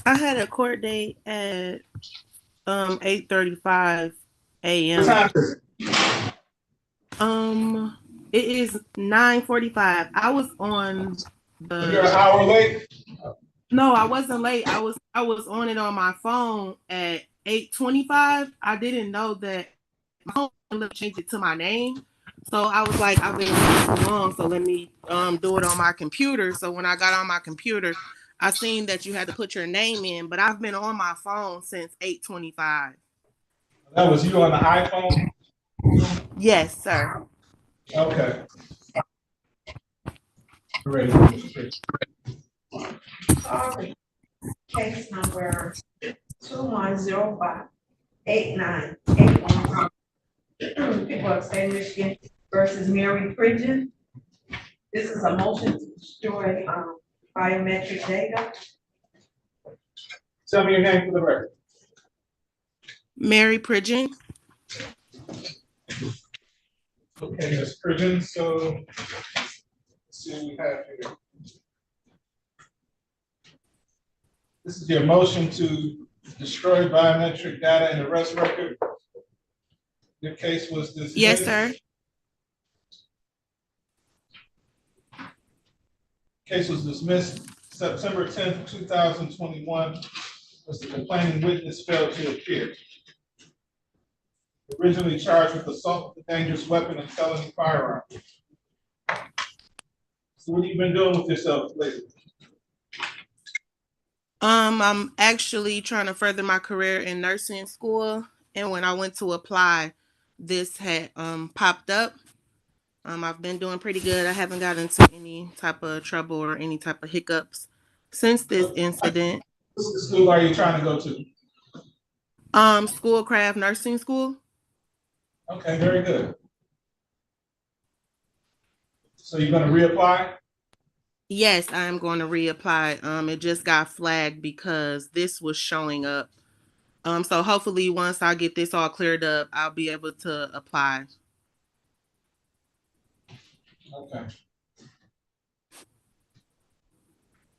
I had a court date at 8:35 What a.m. time is it? It is 9:45. I was on You're an the hour late? No, I wasn't late. I was on it on my phone at 8:25. I didn't know that my phone wouldn't change it to my name. So I was like, I've been on too long, so let me do it on my computer. So when I got on my computer, I seen that you had to put your name in, but I've been on my phone since 8:25. That was you on the iPhone? Yes, sir. Okay. Great. All right. Case number 21058981. People of state of Michigan versus Mary Pridgeon. This is a motion to destroy biometric data. Tell me your name for the record. Mary Pridgeon. Okay, Ms. Pridgeon, so let's see what we have here. This is your motion to destroy biometric data in the arrest record. Your case was dismissed. Yes, sir. Case was dismissed September 10th, 2021, was the complaining witness failed to appear. Originally charged with assault with a dangerous weapon and felony firearm. So what have you been doing with yourself lately? I'm actually trying to further my career in nursing school, and when I went to apply, this had popped up. I've been doing pretty good. I haven't gotten into any type of trouble or any type of hiccups since this incident. What school are you trying to go to? Schoolcraft Nursing School. Okay, very good. So you're gonna reapply? Yes, I am going to reapply. It just got flagged because this was showing up. So hopefully once I get this all cleared up, I'll be able to apply. Okay.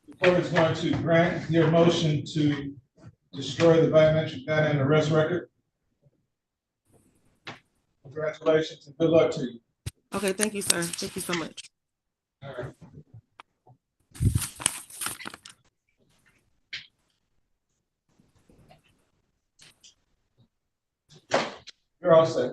The court is going to grant your motion to destroy the biometric data in the arrest record. Congratulations and good luck to you. Okay, thank you, sir. Thank you so much. All right. You're all set.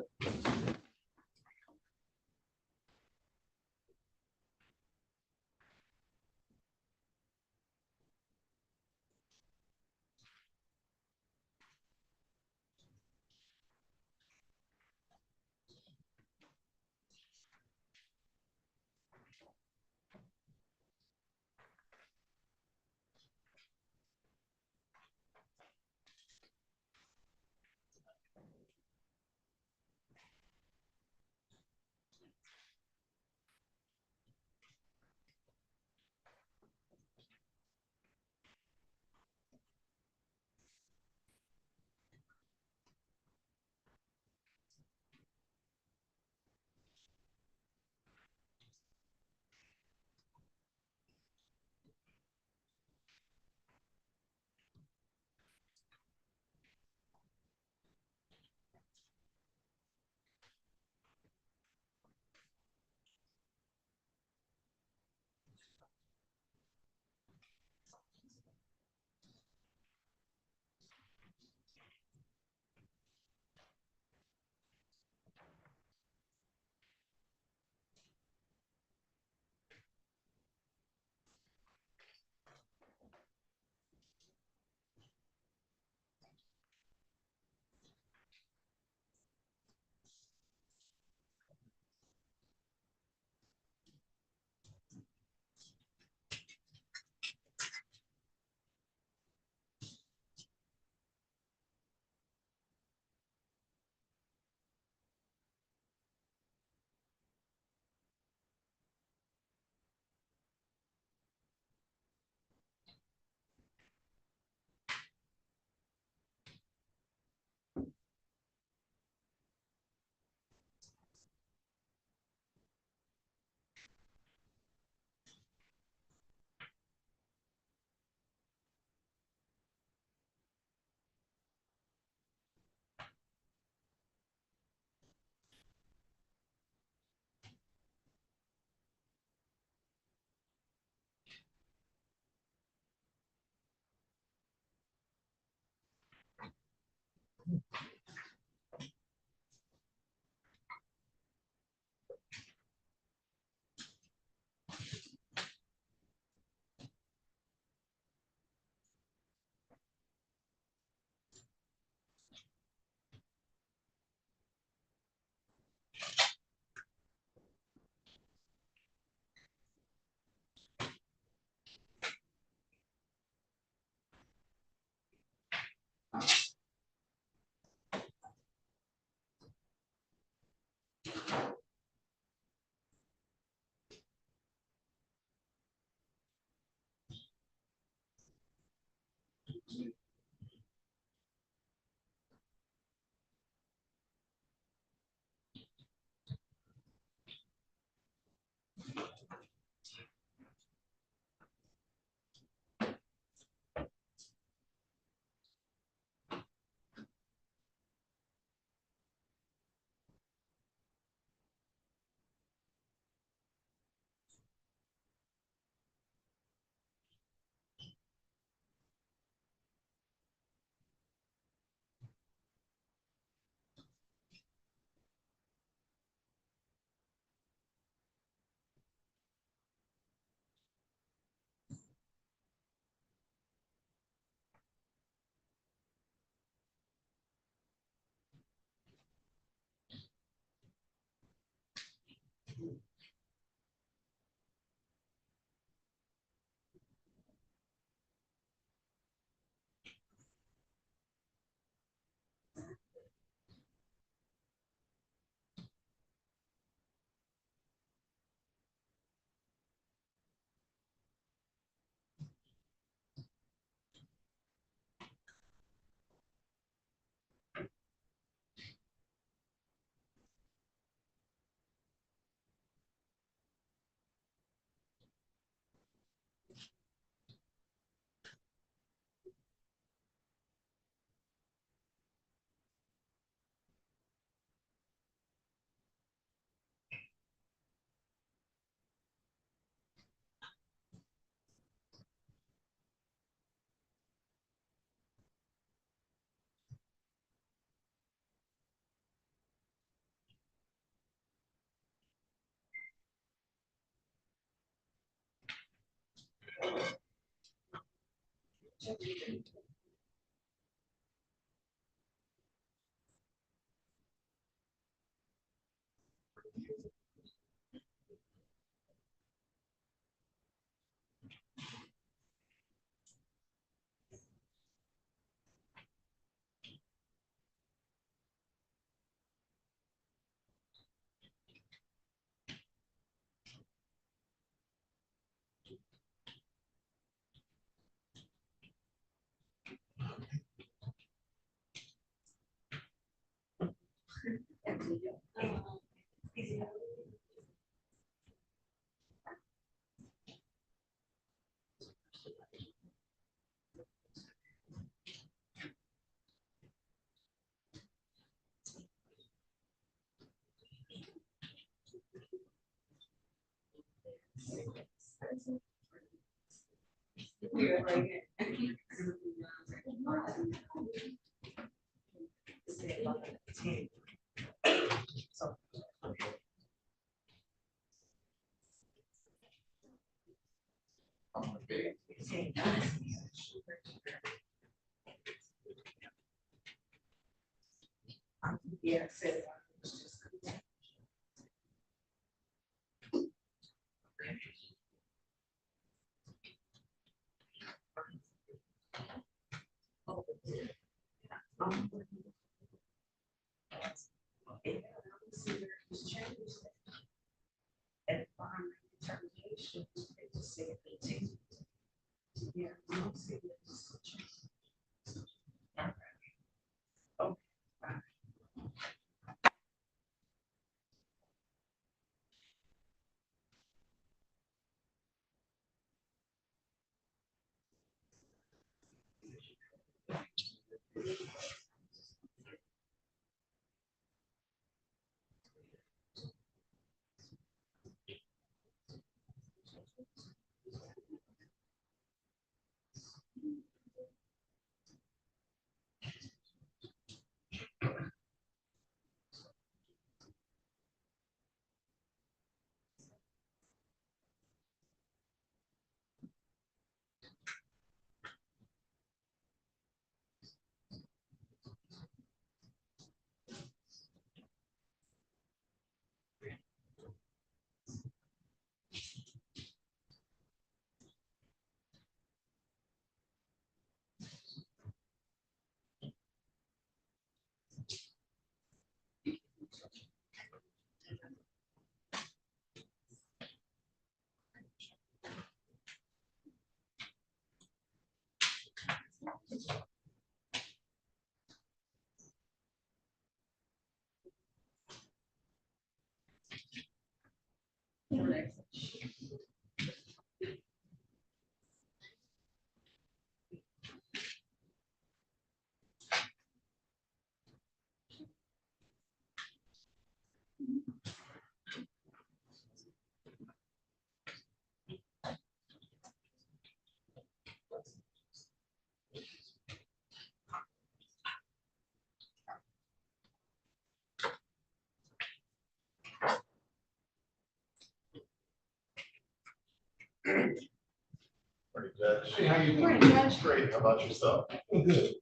Morning, Judge. Hey, how you doing? Morning, Judge. Great, how about yourself? Good.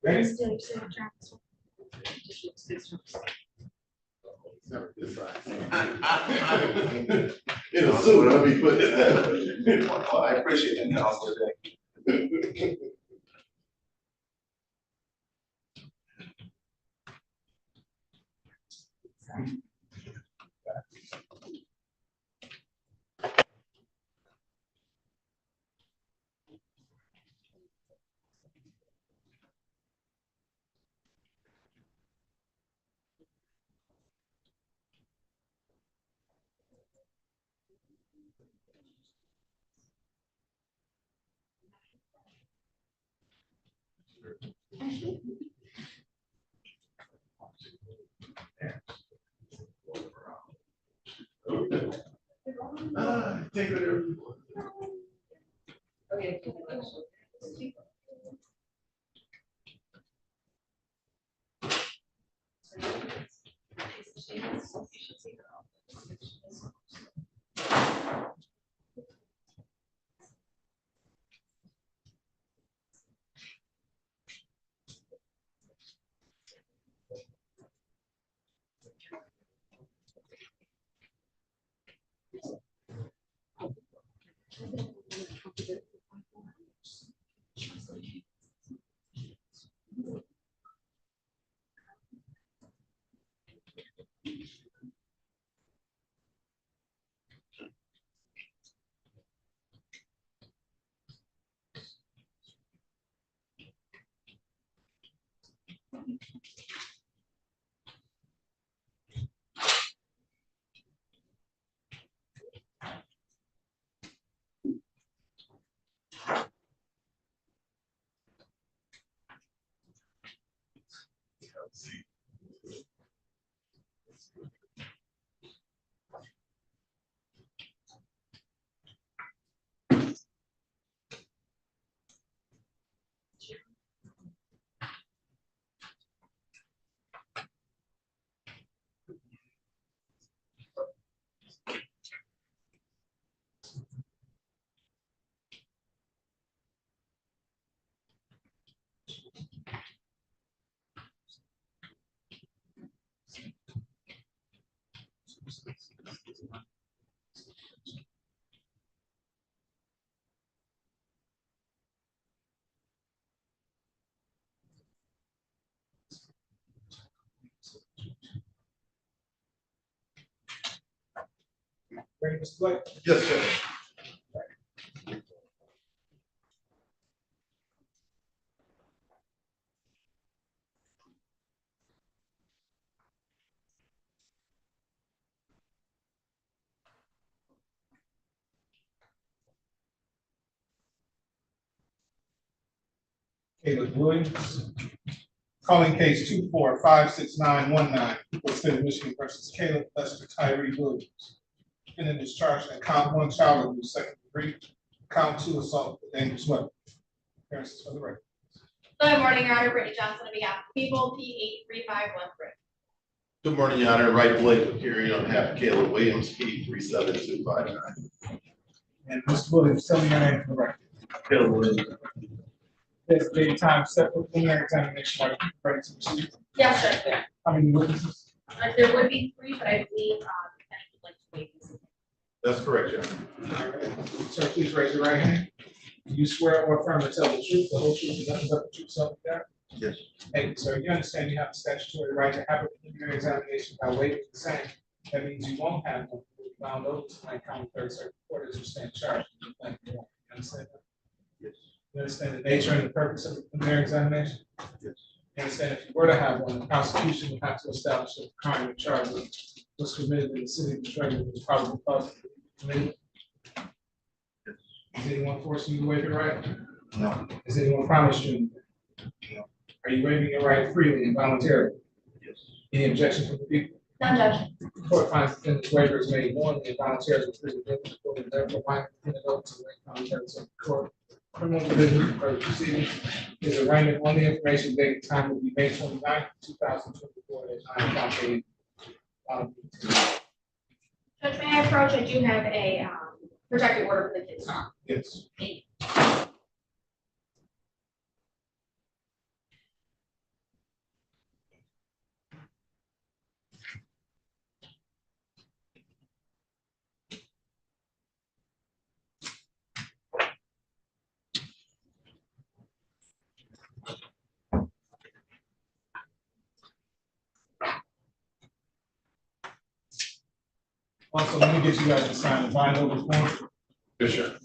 Ready? Never this side. In a suit, let me put it that way. Well, I appreciate that, Counselor. Take whatever you want. Okay. Ready, Mr. Blake? Yes, sir. Caleb Williams. Calling case 2456919, people of the state of Michigan versus Caleb Lester Tyree Williams. Defendant is charged in count 1 child abuse, second degree, count 2 assault with a dangerous weapon. Appearances for the record. Good morning, Your Honor. Brittany Johnson on behalf of the people, P83513. Good morning, Your Honor. Wright Blake appearing on behalf of Caleb Williams, P37259. And Mr. Williams, tell me your name for the record. Caleb Williams. There's date and time set for preliminary examination. Are you ready to proceed? Yes, sir. Yeah. How many witnesses? There would be 3, but I believe, Kenneth would like to wait. That's correct, Your Honor. Sir, please raise your right hand. Do you swear or affirm to tell the truth, the whole truth, and nothing but the truth, so help you God? Yes. Hey, sir, you understand you have a statutory right to have a preliminary examination by waiving the same. That means you won't have one. Found over tonight, county third circuit court as you stand charged. You understand that? Yes. You understand the nature and the purpose of the preliminary examination? Yes. You understand if you were to have one, the prosecution would have to establish that the crime and charge was committed in the city of Detroit and was probably caused to be committed. Is anyone forcing you to waive your right? No. Has anyone promised you? No. Are you waiving your right freely and voluntarily? Yes. Any objection from the people? None, Judge. The court finds that the waiver is made knowingly and voluntarily with free will, and therefore might continue to Wayne County Third Circuit Court. Criminal division for the proceedings is arraignment on the information date and time will be May 29th, 2024 at 9:00 a.m. Judge, may I approach? I do have a protective order for the kids. Yes. Also, let me get you guys to sign the bind over form. Yes, sir.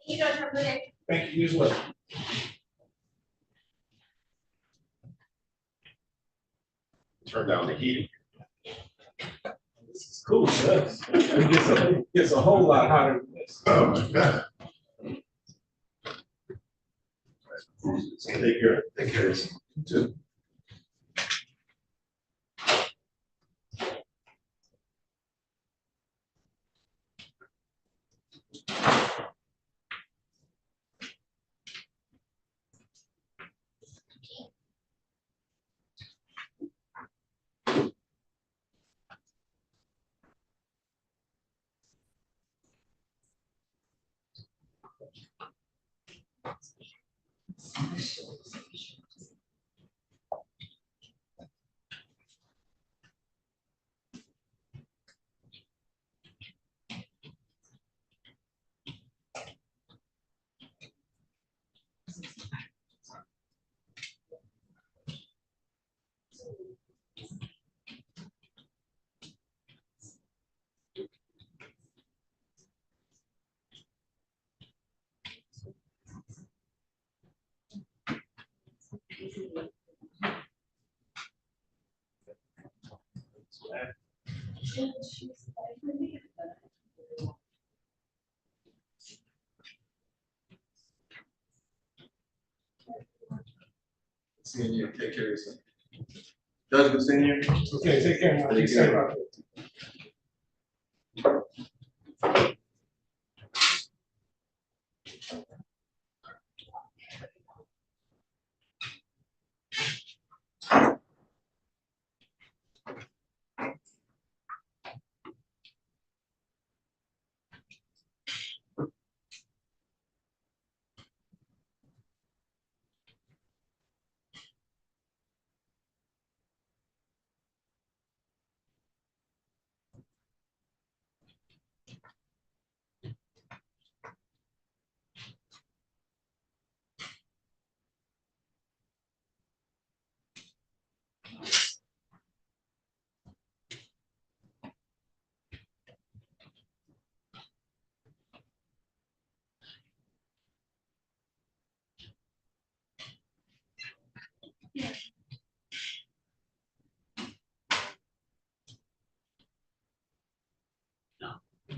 You guys have a good day. Thank you as well. Turn down the heating. This is cool, sir. It gets a whole lot hotter than this. Oh, my God. Take care. Take care. You too. Seeing you. Take care of yourself. Judge, good seeing you. Okay, take care. Man. Be safe out there.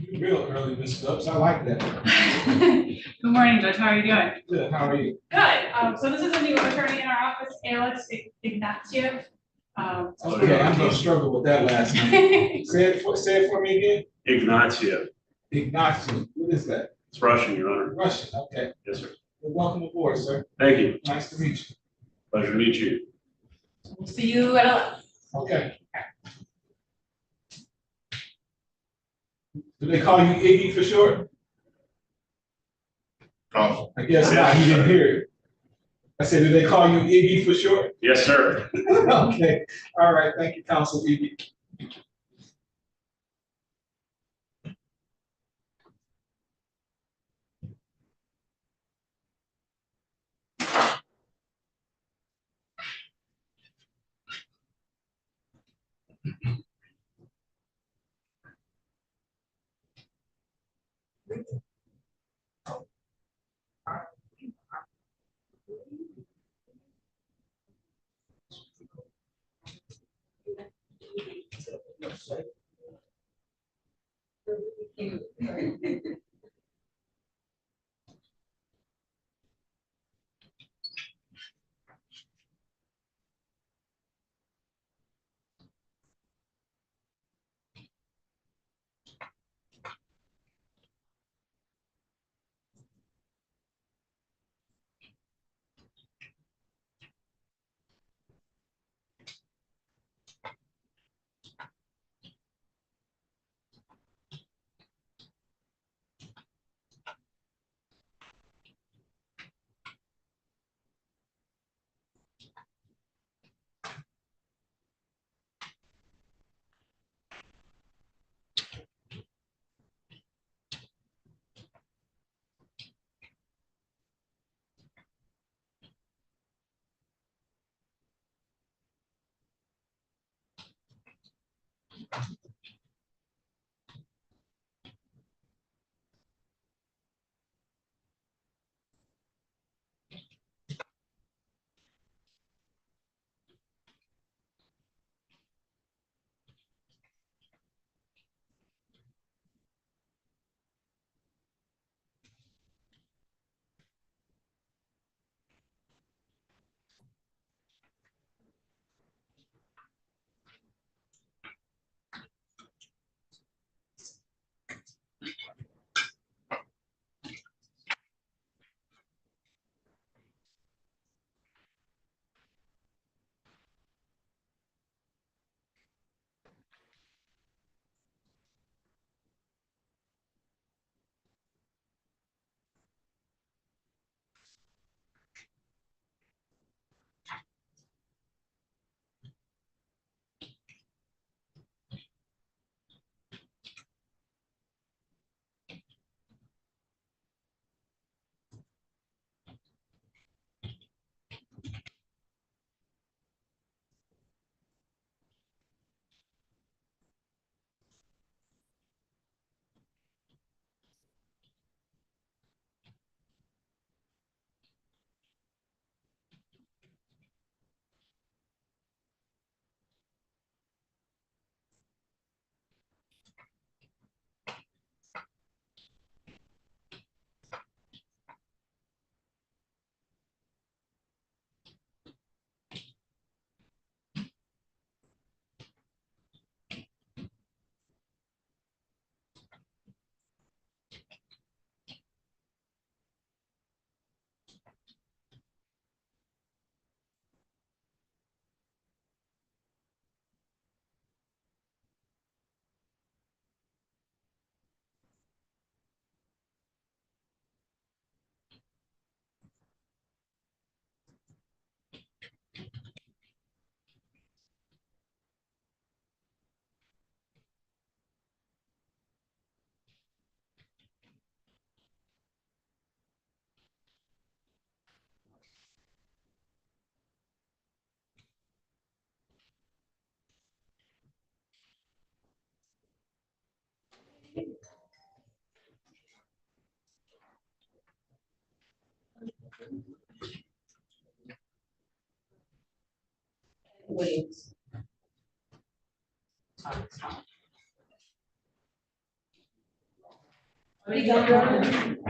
You're real early, Ms. Stubbs. I like that. Good morning, Judge. How are you doing? Good. How are you? Good. So this is a new attorney in our office, Alex Ignatieff. Okay, I'm gonna struggle with that last name. Say it for me again. Ignacio. Ignacio. What is that? It's Russian, Your Honor. Russian. Okay. Yes, sir. Well, welcome aboard, sir. Thank you. Nice to meet you. Pleasure to meet you. We'll see you at 11. Okay. Do they call you Iggy for short? Oh. I guess not. You didn't hear it. I said, do they call you Iggy for short? Yes, sir. Okay. All right. Thank you, Counsel Iggy. Williams. Are you done, Jordan?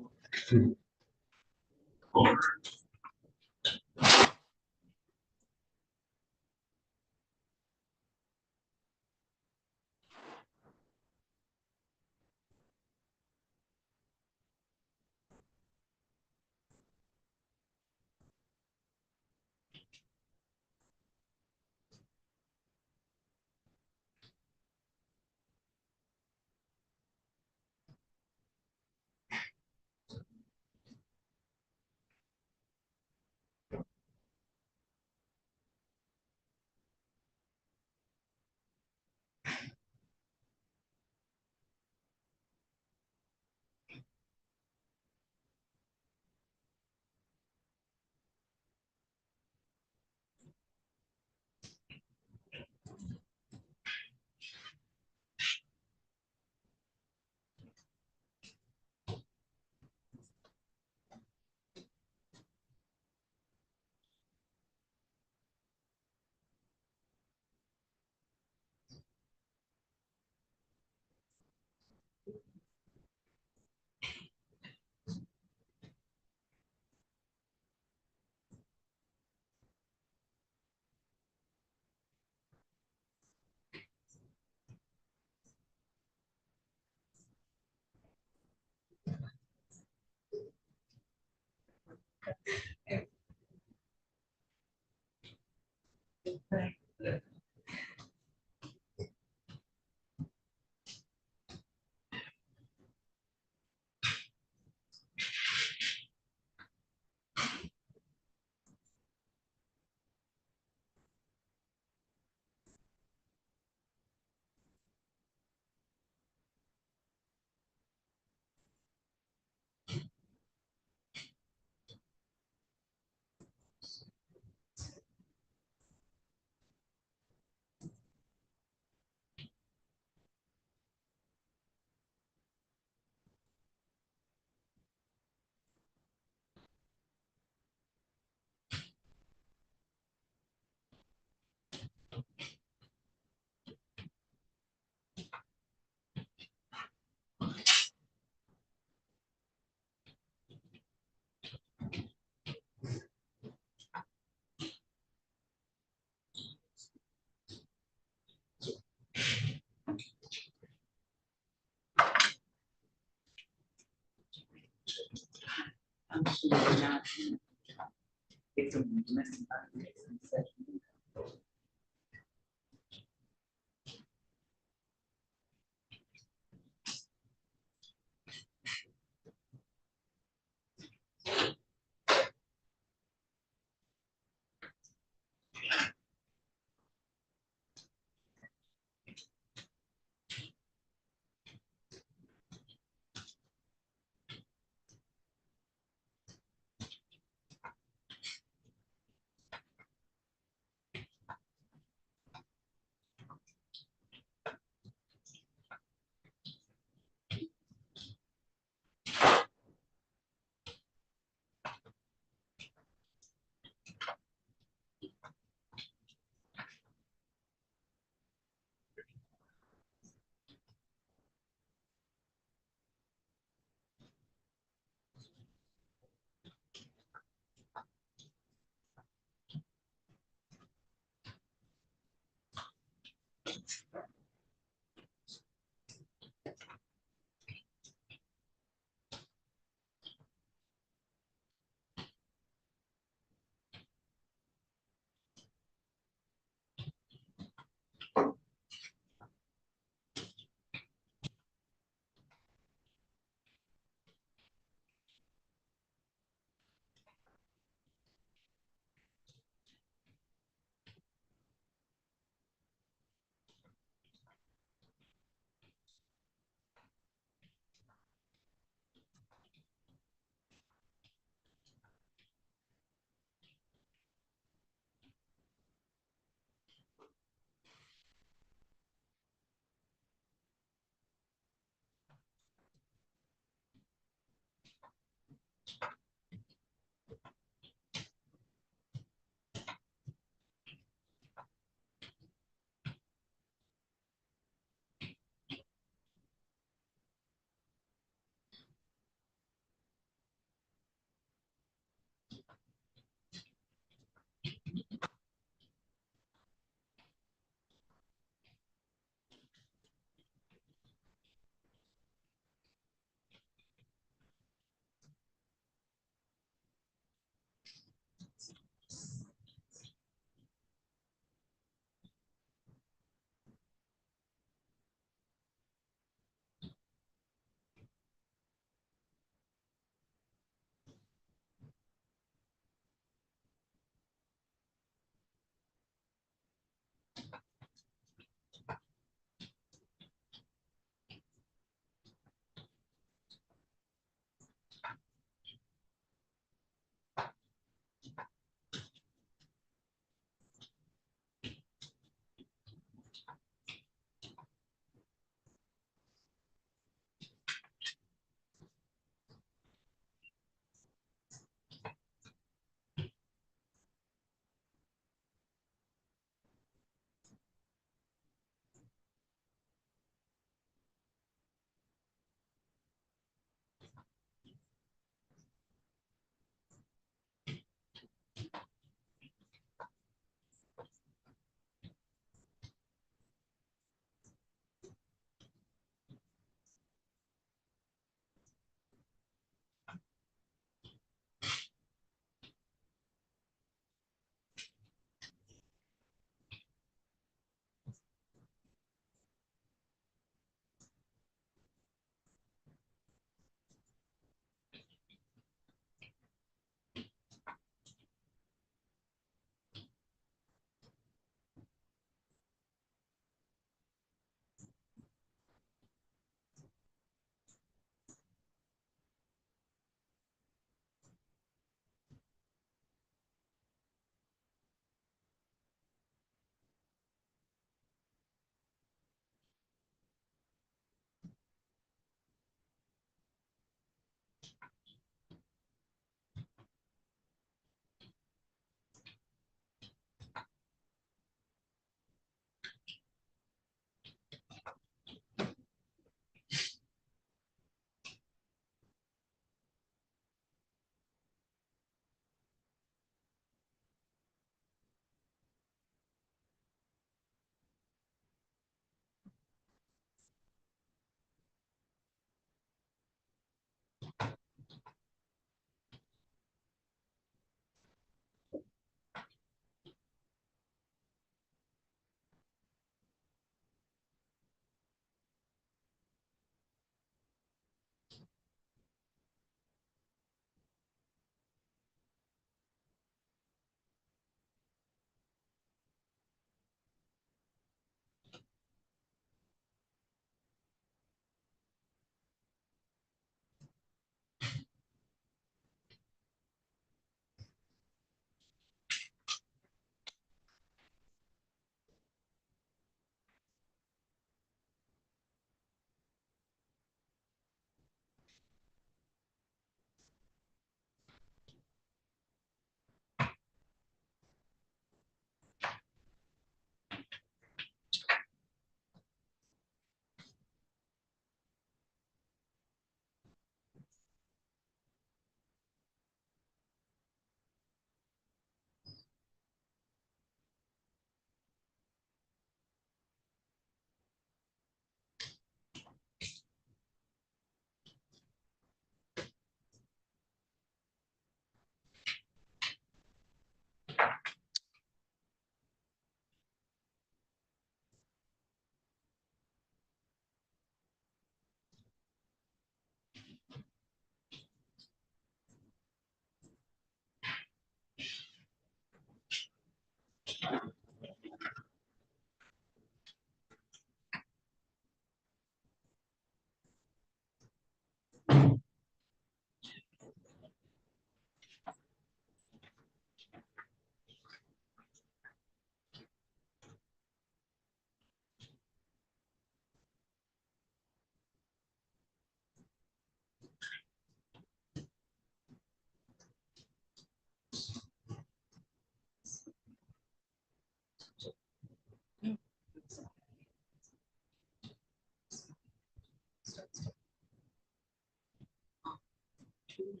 We'd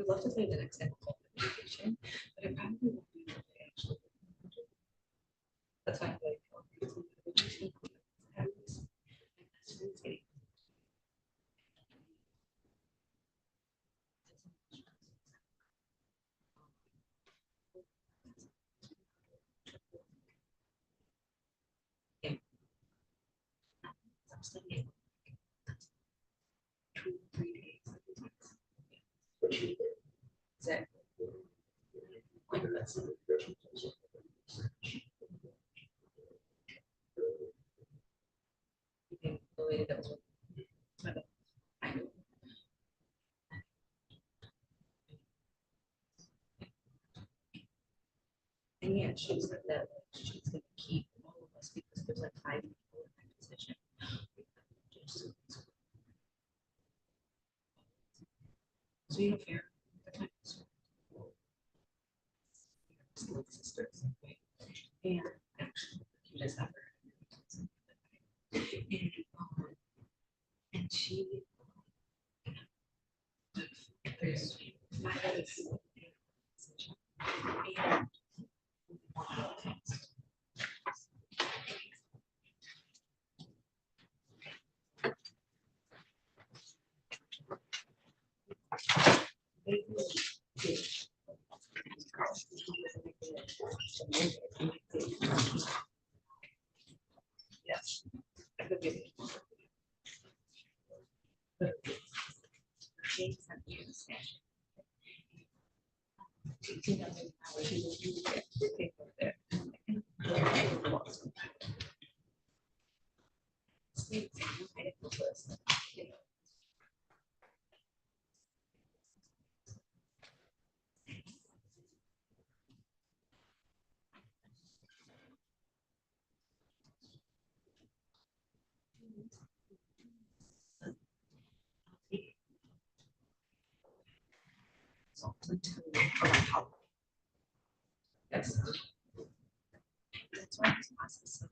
love to say the next step of communication, but it probably won't be what they actually. That's why I feel like. I'm studying. 2, 3 days. Exactly. Like that's. The way that was. I know. And yeah, she said that she's gonna keep all of us because there's like 5 people in that position. So you know, fair. Sisters. And actually, you just have her. And she. There's 5 other people. And yes, I could be. Yes. That's why this process is so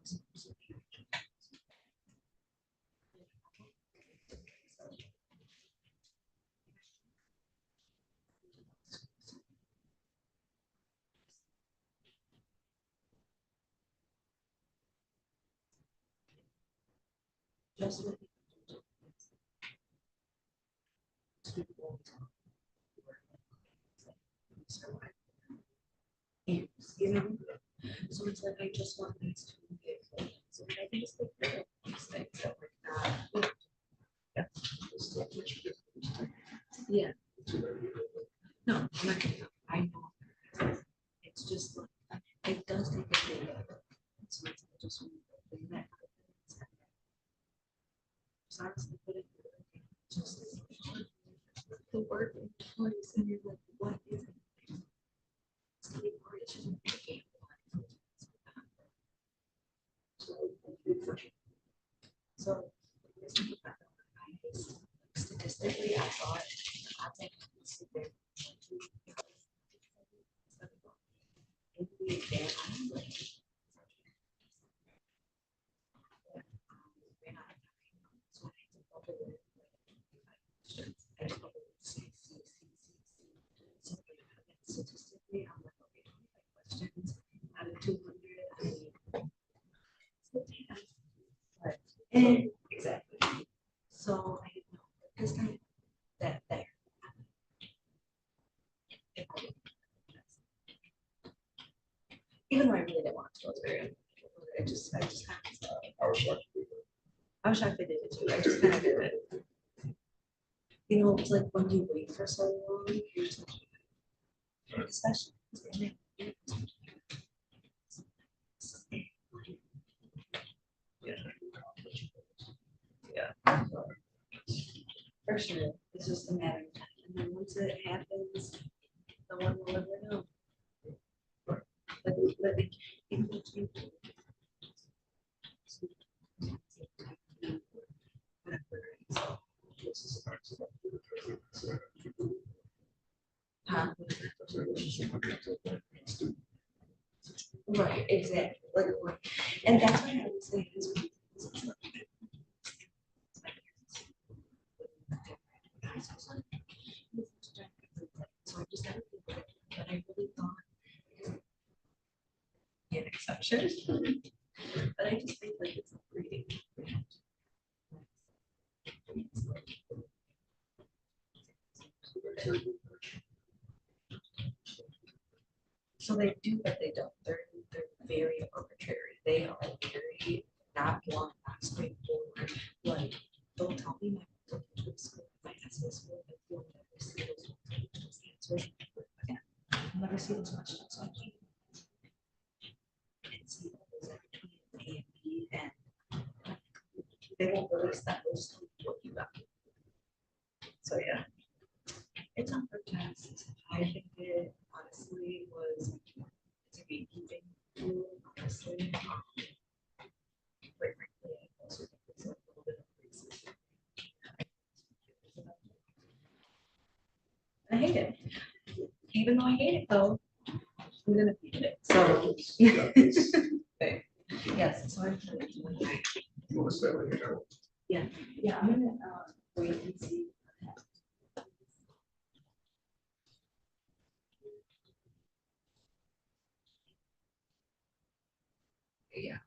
just with and, you know, so it's like I just want these to get so I think it's like these things that we're not. Yeah. No, I'm not gonna, I know. It's just like it does take a bit of so it's just want to bring that. So honestly, put it just the word in place and you're like, what is it? So statistically, I thought I think statistically, I'm like, okay, 25 questions out of 200. Exactly. So I didn't know this time that there. Even though I really didn't want to, I was very. I just kind of. I was shocked they did it too. I just kind of did it. You know, it's like when you wait for so long, you're just like, especially. Yeah. For sure. It's just a matter of time. And then once it happens, no one will ever know. Huh? Right, exactly, like, and that's what I would say is. So I just had to think of it, but I really thought an exception. But I just think like it's reading. So they do, but they don't. They're very arbitrary. They are very not blunt, not straightforward. Like, don't tell me my local school, my high school, but you'll never see those answers again. You'll never see those questions. So I can't. And see what goes in between A and B, and they won't release that. They'll just tell you what you got. So yeah, it's on for test. I think it honestly was to be keeping you honestly. Quite frankly, I also think it's a little bit of racism. I hate it. Even though I hate it though, I'm gonna beat it. So yes, so I'm. Yeah, yeah, I'm gonna wait and see. Yeah.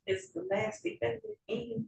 It's the last defendant in.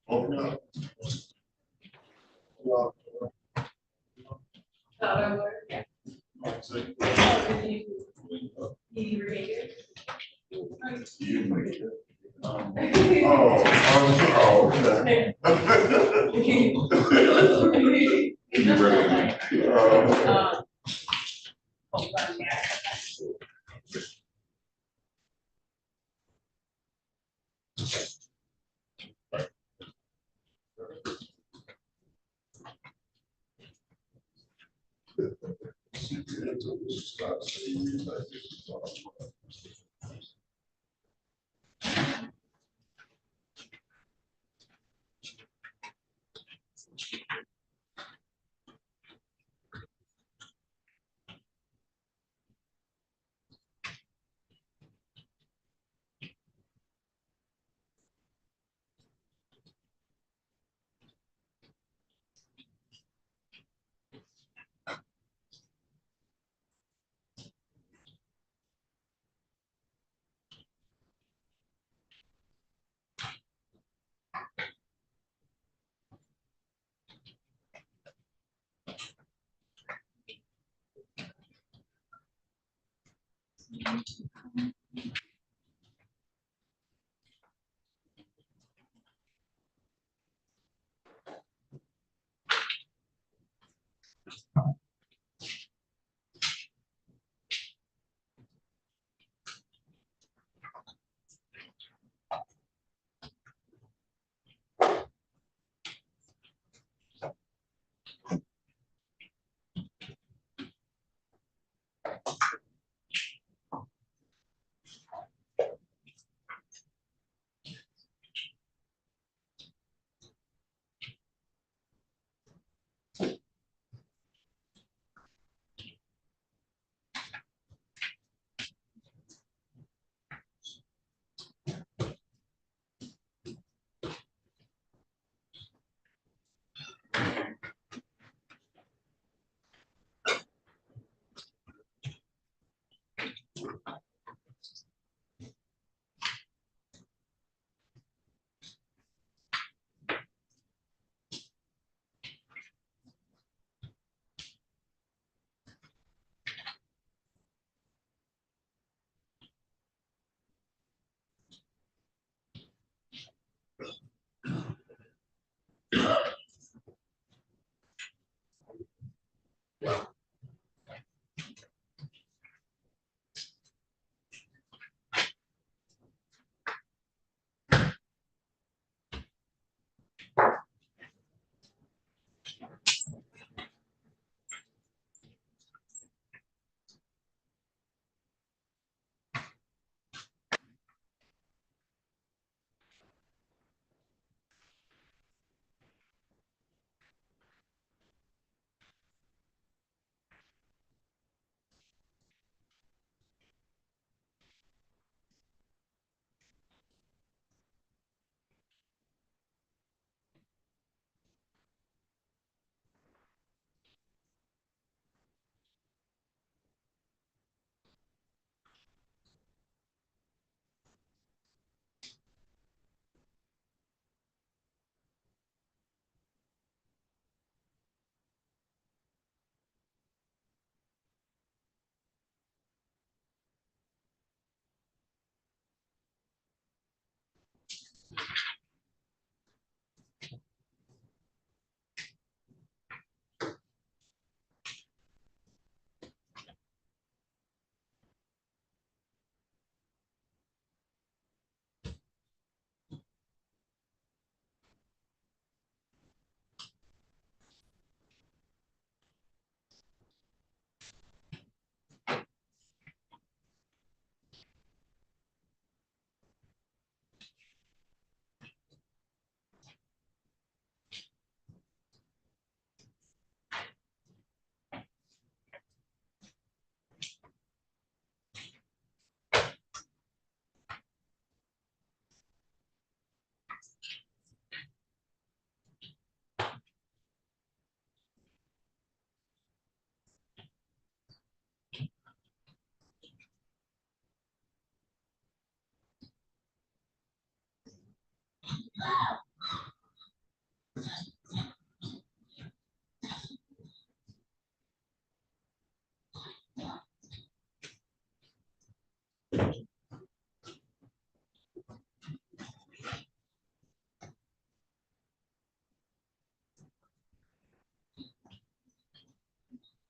Open up.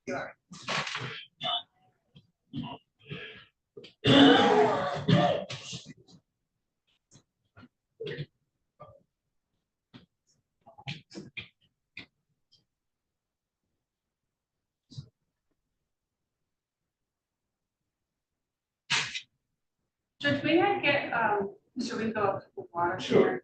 Judge, may I get, Mr. Rico a cup of water? Sure.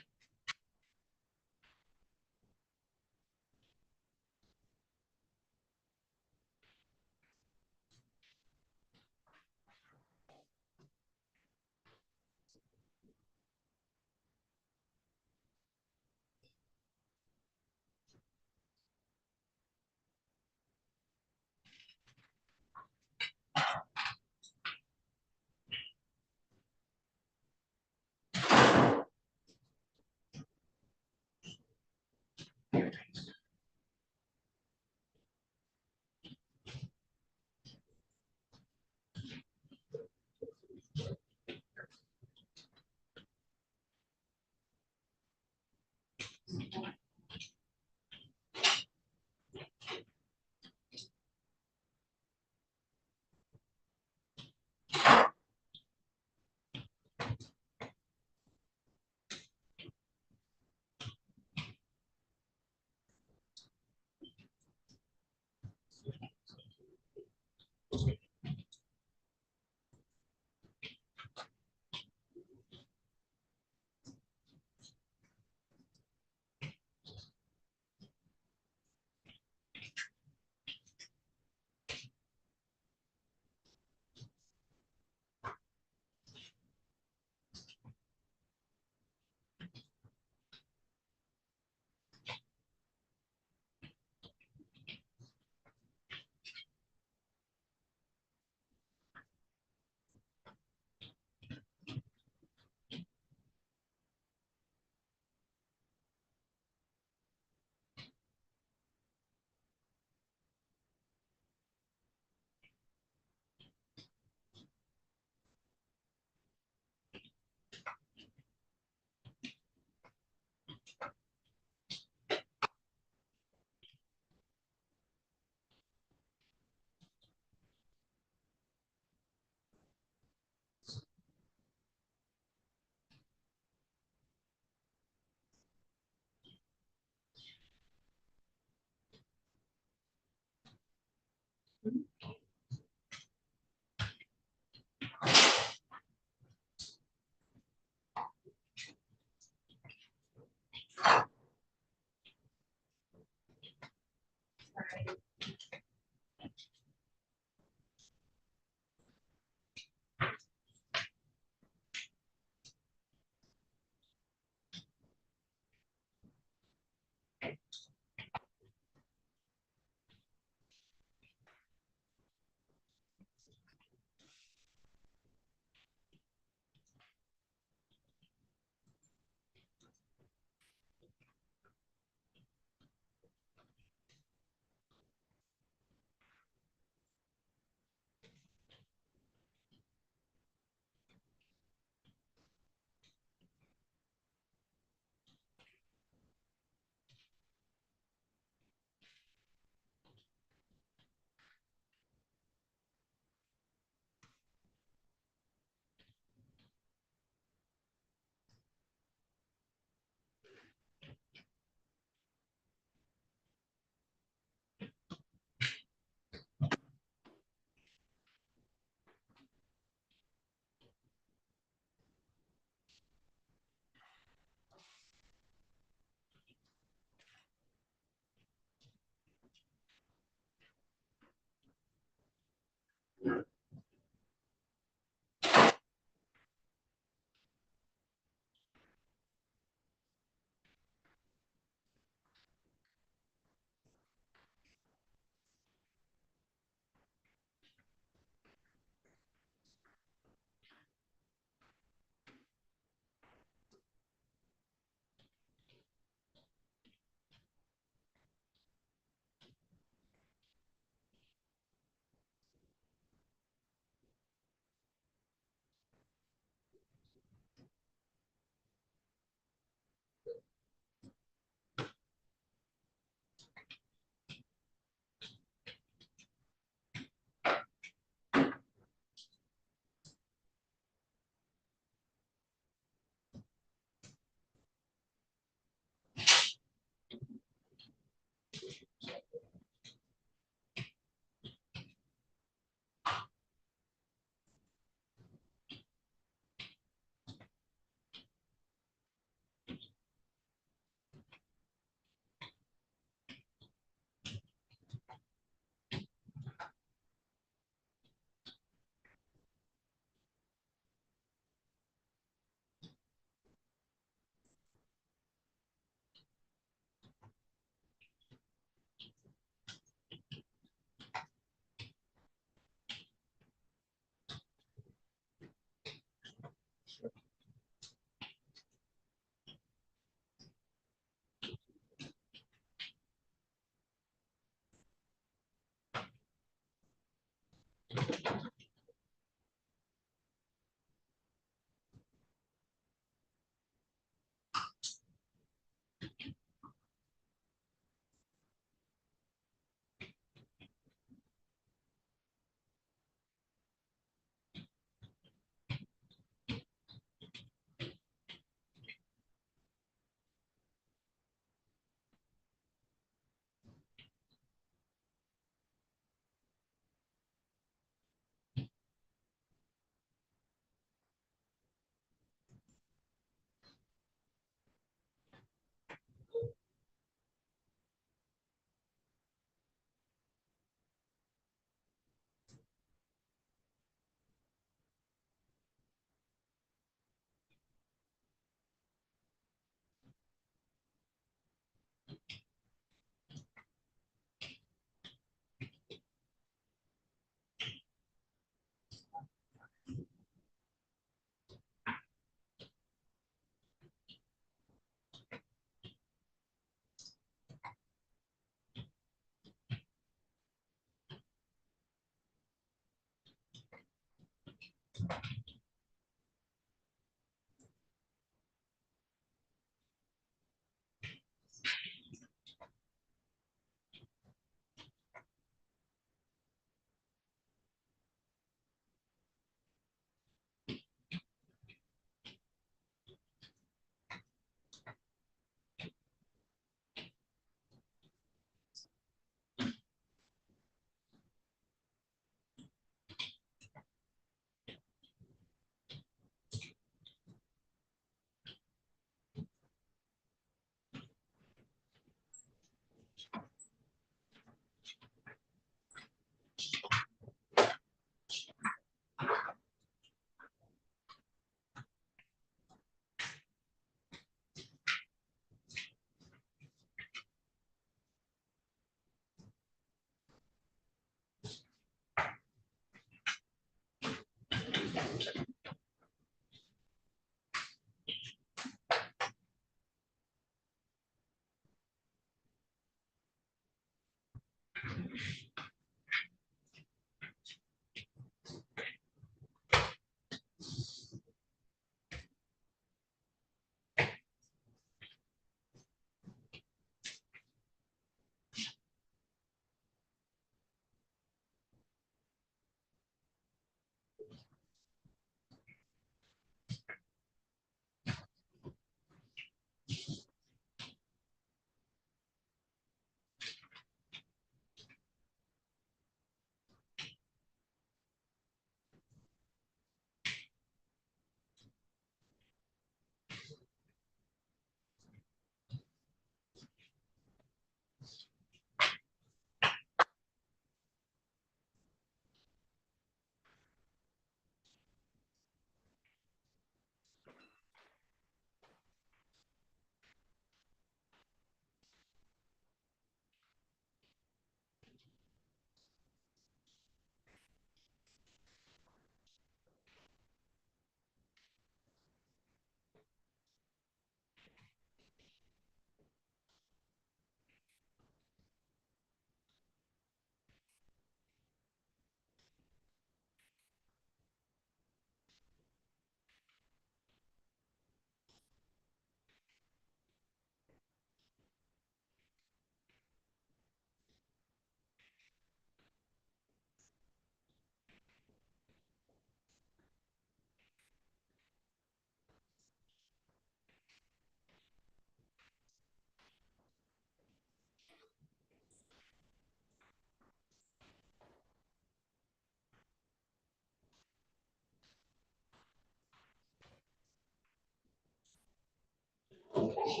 Are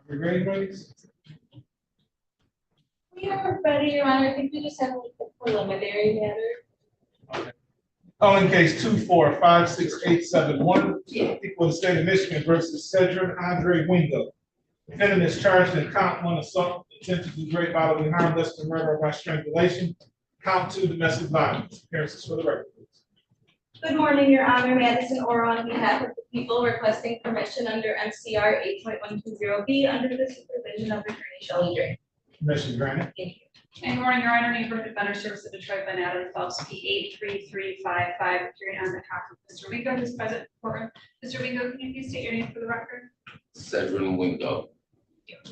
we ready, ladies? We are ready, Your Honor. I think we just have a preliminary matter. Calling case 2456871, people of the state of Michigan versus Cedric Andre Wingo. Defendant is charged in count 1 assault, intent to do great bodily harm, less than murder or by strangulation. Count 2 domestic violence. Appearances for the record, please. Good morning, Your Honor. Madison Orr on behalf of the people requesting permission under MCR 8.120B under the supervision of Attorney Shelley Drake. Permission granted. Thank you. And good morning, Your Honor, Neighborhood Defender Service of Detroit by Natalie Phelps, P 83355, appearing on behalf of Mr. Wingo, who's present in the courtroom. Mr. Wingo, can you please state your name for the record? Cedric Wingo.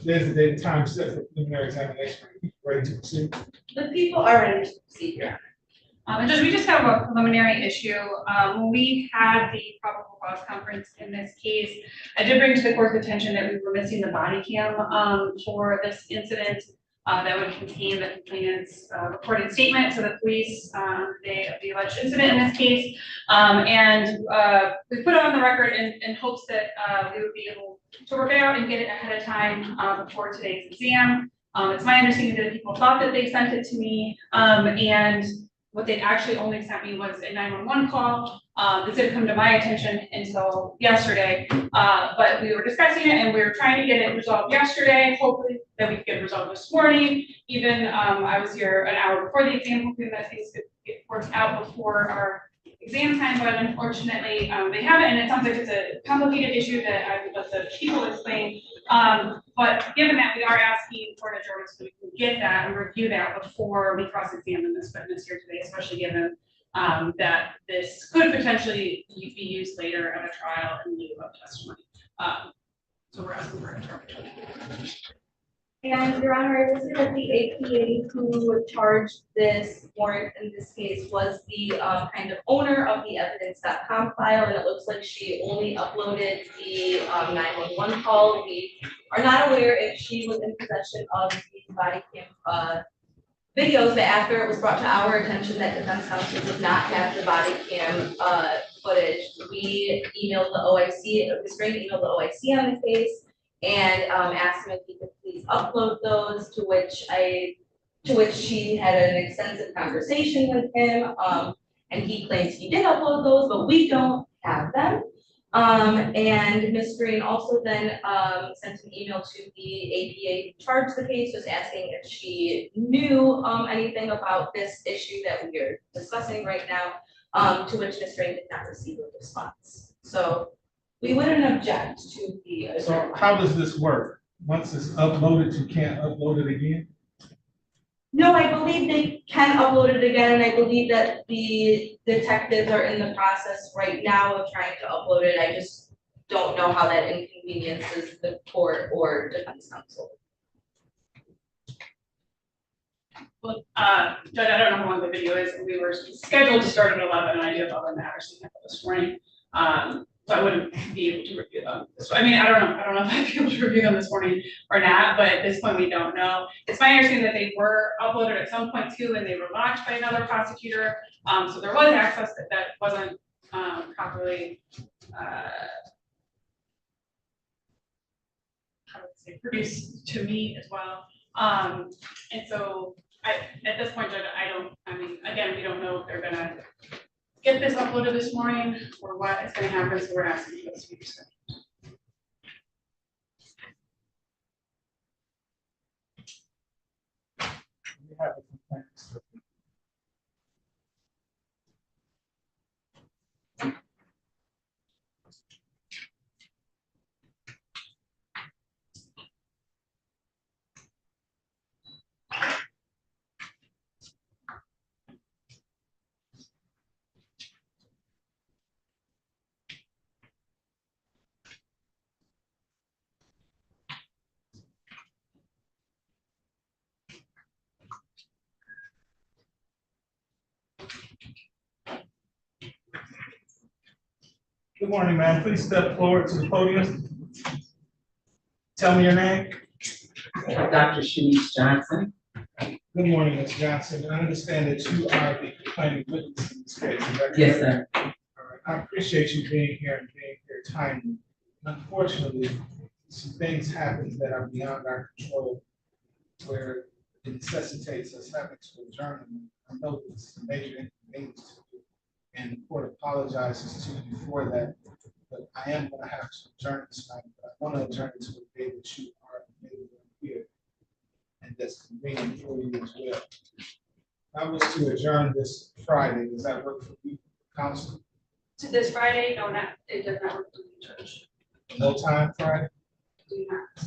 There's the date and time set for preliminary examination. Ready to proceed? The people are ready to proceed, Your Honor. And Judge, we just have a preliminary issue. When we had the probable cause conference in this case, I did bring to the court's attention that we were missing the body cam for this incident that would contain the complainant's recorded statement to the police the alleged incident in this case. We put it on the record in hopes that we would be able to work it out and get it ahead of time before today's exam. It's my understanding that people thought that they sent it to me, and what they actually only sent me was a 911 call. This didn't come to my attention until yesterday, but we were discussing it and we were trying to get it resolved yesterday, hopefully that we could get it resolved this morning. Even I was here an hour before the exam, hoping that things could get worked out before our exam time, but unfortunately they haven't, and it sounds like it's a complicated issue that I would let the people explain. But given that we are asking for an adjournment so we can get that and review that before we cross-examine this witness here today, especially given that this could potentially be used later at a trial in lieu of testimony. So we're asking for an adjournment. And Your Honor, I will say that the APA who charged this warrant in this case was the kind of owner of the evidence.com file, and it looks like she only uploaded the 911 call. We are not aware if she was in possession of these body cam videos, but after it was brought to our attention that defense counsel did not have the body cam footage, we emailed the OIC, Ms. Green emailed the OIC on the case and asked him if he could please upload those, to which she had an extensive conversation with him, and he claims he did upload those, but we don't have them. And Ms. Green also then sent an email to the APA who charged the case, just asking if she knew anything about this issue that we are discussing right now, to which Ms. Green did not receive a response. So we wouldn't object to the. So how does this work? Once it's uploaded, you can't upload it again? No, I believe they can upload it again, and I believe that the detectives are in the process right now of trying to upload it. I just don't know how that inconveniences the court or defense counsel. Well, Judge, I don't know how long the video is, and we were scheduled to start at 11, and I do have other matters to handle this morning. So I wouldn't be able to review them. I mean, I don't know if I'd be able to review them this morning or not, but at this point we don't know. It's my understanding that they were uploaded at some point too, and they were locked by another prosecutor. So there was access that wasn't properly produced to me as well. And so at this point, Judge, again, we don't know if they're gonna get this uploaded this morning or what is going to happen, so we're asking for this to be rescheduled. We have a complaint. Good morning, ma'am. Please step forward to the podium. Tell me your name. Dr. Shanice Johnson. Good morning, Ms. Johnson. I understand that you are the complaining witness in this case. Is that correct? Yes, sir. All right. I appreciate you being here and being here timely. Unfortunately, some things happen that are beyond our control where it necessitates us having to adjourn. I know it's a major inconvenience to you, and the court apologizes to you for that. But I am going to have to adjourn this night. But I want to adjourn it to a day that you are available here, and that's convenient for you as well. I was to adjourn this Friday. Does that work for you, counsel? To this Friday, no, not, it does not work for the judge. No time Friday? Do not.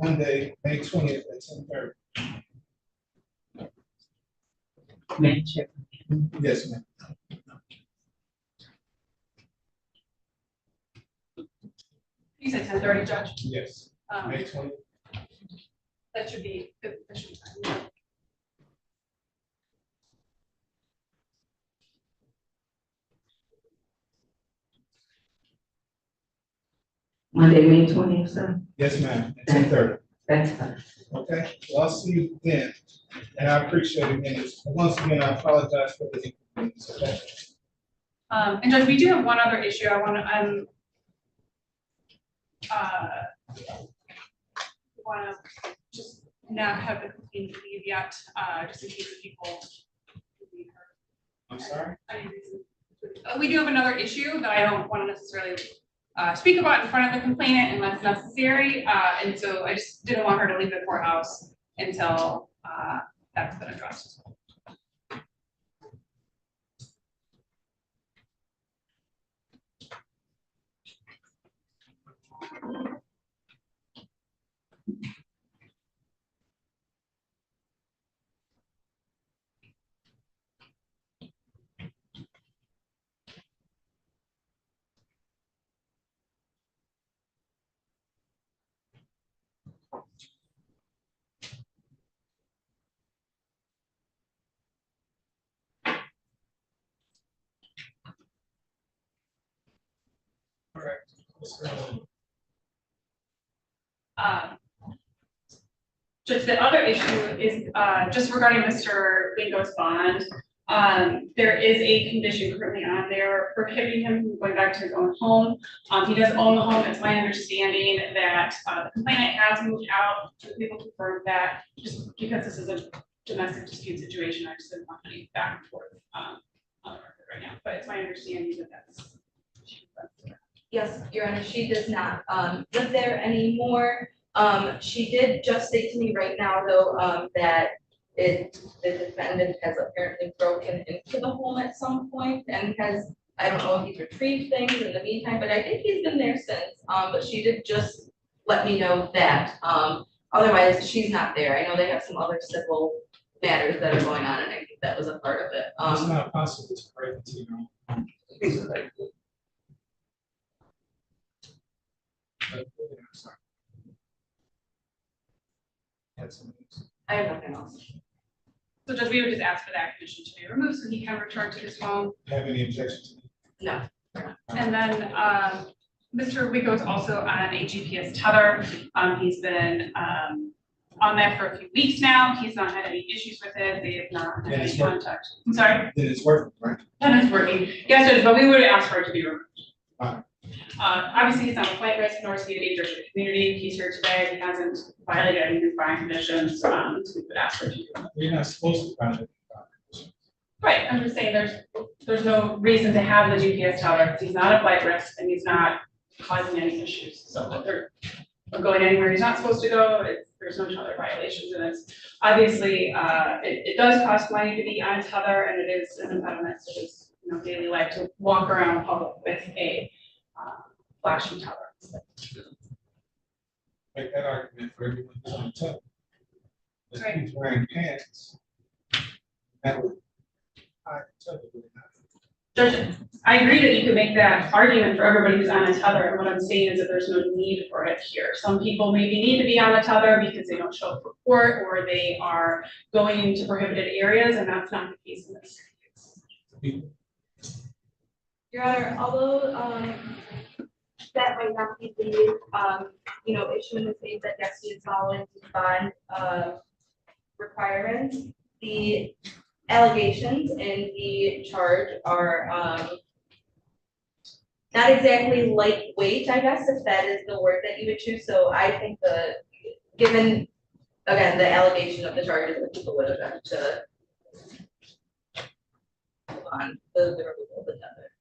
Monday, May 20th at 10:30. May I check? Yes, ma'am. You said 10:30, Judge? Yes, May 20th. That should be fine. Monday, May 20th, sir? Yes, ma'am, at 10:30. That's fine. Okay, well, I'll see you then, and I appreciate it. And once again, I apologize for the inconvenience. Okay? And Judge, we do have one other issue. I want to just not have the complaint leave yet, just in case the people. I'm sorry? We do have another issue that I don't want to necessarily speak about in front of the complainant unless necessary. And so I just didn't want her to leave the courthouse until that's been addressed. Correct. Just the other issue is just regarding Mr. Wingo's bond. There is a condition currently on there prohibiting him from going back to his own home. He does own the home. It's my understanding that the complainant has moved out. People confirm that just because this is a domestic dispute situation, I just didn't want any back and forth on the record right now. But it's my understanding that that's. Yes, Your Honor, she does not live there anymore. She did just say to me right now, though, that the defendant has apparently broken into the home at some point and has, I don't know if he's retrieved things in the meantime, but I think he's been there since. But she did just let me know that. Otherwise, she's not there. I know they have some other civil matters that are going on, and I think that was a part of it. It's not possible to break into your own. I have nothing else. So just we would just ask for that condition to be removed so he can return to his home. Have any objections? No. And then Mr. Wico is also on a GPS tether. He's been on that for a few weeks now. He's not had any issues with it. They have not had any contact. I'm sorry? Then it's working, right? And it's working. Yes, Judge, but we would ask for it to be removed. Fine. Obviously, he's not a flight risk, nor is he a danger to the community. He's here today. He hasn't violated any confined conditions. So we would ask for it to be removed. You're not supposed to violate. Right, I'm just saying there's no reason to have the GPS tether because he's not a flight risk and he's not causing any issues. So if they're going anywhere he's not supposed to go, there's no tether violations in it. Obviously, it does cost money to be on tether and it is an impediment to his daily life to walk around public with a flashing tether. Make that argument for everyone who's on top. If Right. he's wearing pants, that would. I tell you, Judge, I agree that you could make that argument for everybody who's on a tether, and what I'm saying is that there's no need for it here. Some people maybe need to be on a tether because they don't show up for court, or they are going into prohibited areas, and that's not the case in this case. Your Honor, although, that might not be the, issue in the case that yes, he is following the bond, requirements, the allegations in the charge are, not exactly lightweight, I guess, if that is the word that you would choose. So I think given, again, the allegation of the charges that people would have done to on the removal of the tether.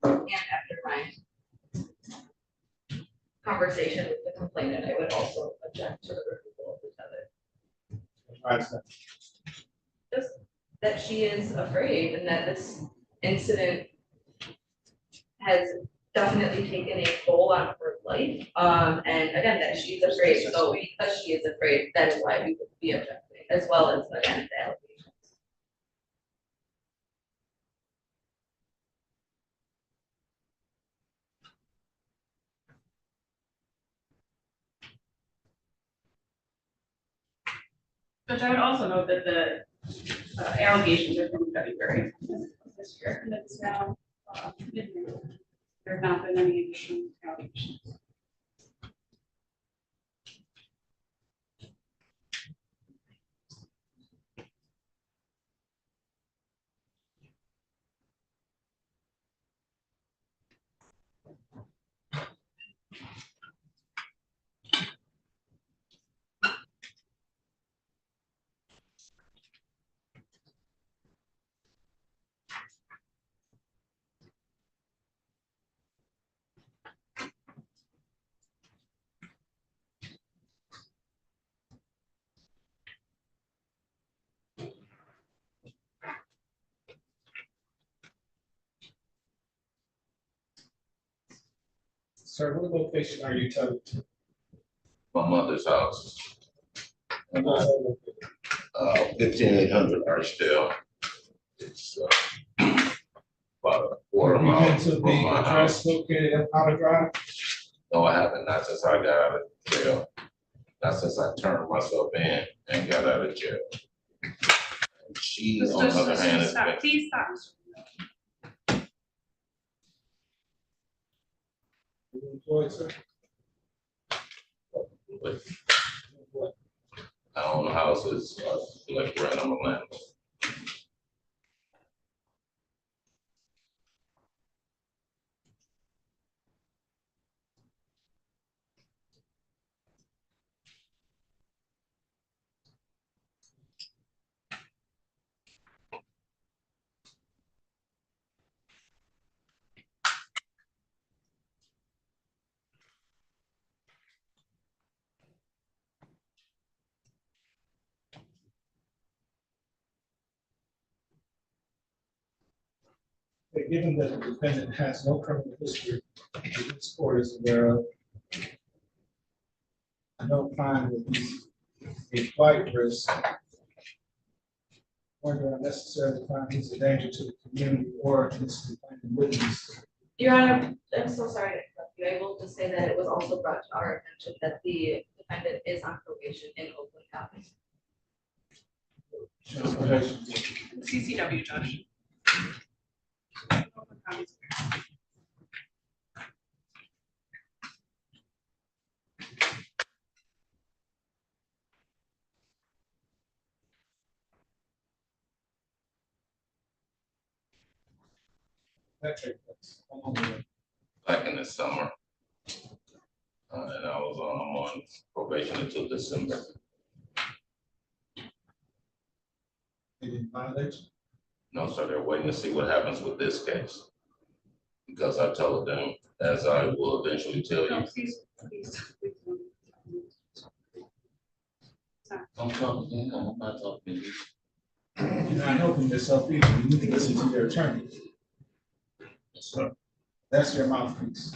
And after my conversation with the complainant, I would also object to the removal of the tether. Just that she is afraid and that this incident has definitely taken a toll on her life. And again, that she's afraid. So because she is afraid, that is why we would be objecting, as well as again the allegations. But I would also note that the allegations are from February this year, and it's now mid-May. There have not been any additional allegations. Sir, what location are you telling to? My mother's house. 15800 Archdale. It's about a quarter Have you mile been to from the my address house. located at Powder Drive? No, I haven't, not since I got out of jail. Not since I turned myself in and got out of jail. And she, on the other hand, has been. Please stop. You employed, sir? I own houses, like rent, I'm a landlord. Okay, given that the defendant has no criminal history, this court is aware of, I don't find that he's a flight risk, or do I necessarily find he's a danger to the community or this complaining witness. Your Honor, I'm so sorry to interrupt you. I will just say that it was also brought to our attention that the defendant is on probation in Oakland County. CCW judge. That take place. How long ago? Back in the summer. And I'm on probation until December. They didn't violate you? No, sir, they're waiting to see what happens with this case. Because I told them, as I will eventually tell you. I'm talking to him, I'm not talking to you. You're not helping yourself either. You need to listen to your attorney. Yes, sir. That's your mouthpiece.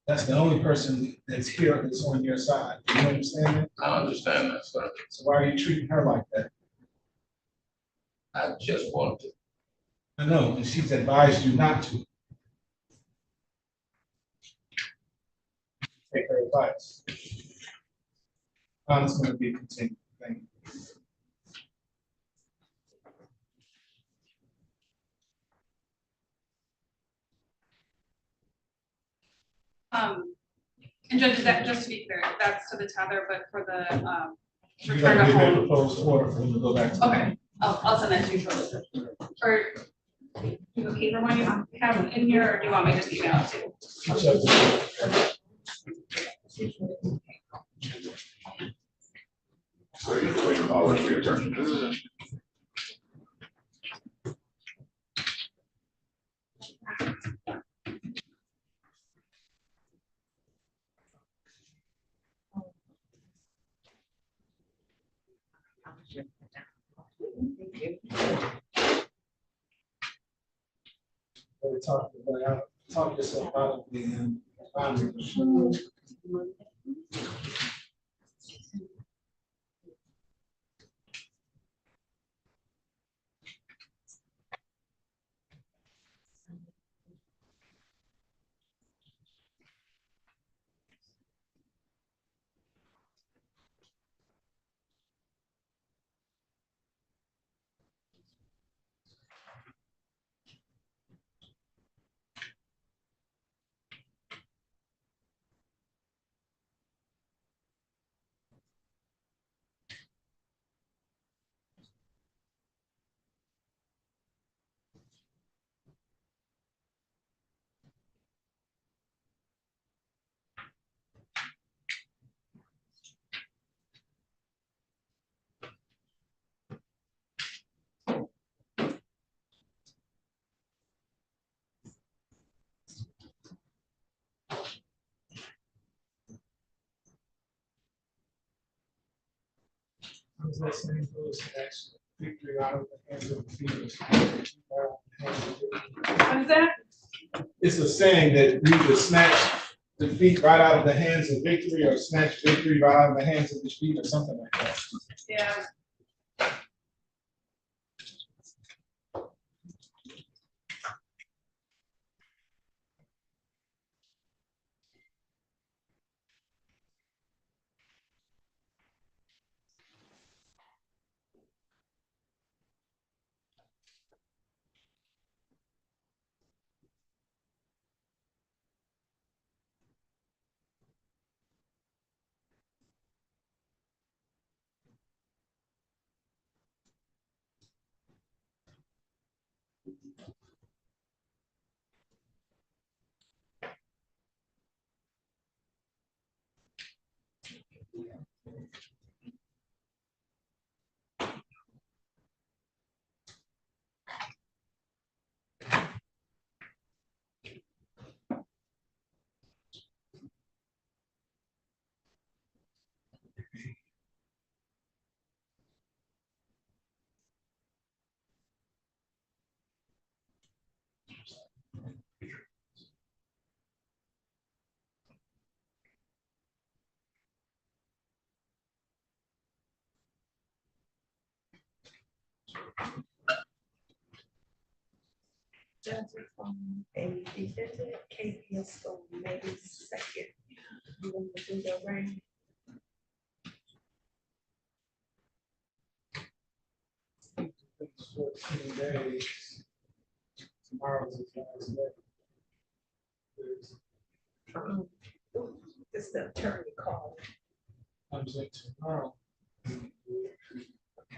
That's the only person that's here that's on your side. Do you understand that? I understand that, sir. So why are you treating her like that? I just want to. I know, and she's advised you not to. Take her advice. It's going to be continued. Thank you. And Judge, that, just to be clear, that's to the tether, but for the, You return gotta to give me a home. proposed order for them to go back to. Okay, I'll send that to you shortly. Or, you have a paper one you have in here, or do you want me to just email it to you? So I'll let you turn. Talk yourself out of the boundary. How does that same goes to actually victory out of the hands of the defeaters? What is that? It's a saying that we would snatch defeat right out of the hands of victory, or snatch victory right out of the hands of defeat, or something like that. Yeah. Judges on a defendant, KPS on May 2nd. You want to do the ring? It's 14 days. Tomorrow's his last day. It's the attorney call. I'm saying tomorrow.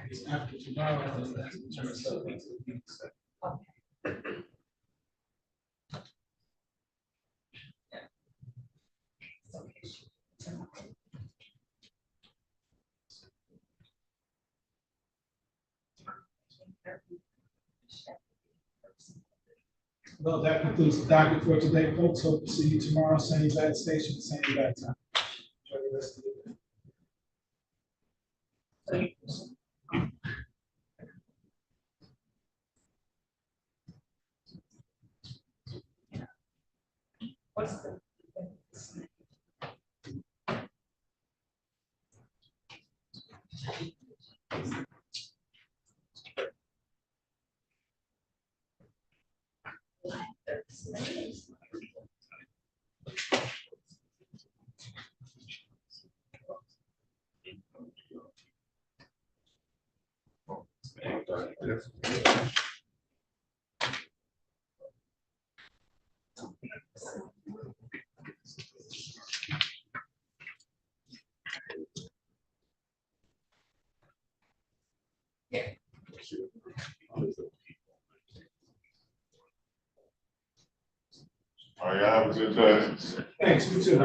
It's after tomorrow, and that's the turn stuff into the weeks. Well, that concludes the docket for today, folks. Hope to see you tomorrow, same bad station, same bad time. Enjoy the rest of the day. What's the All right, have a good day. Thanks, you too.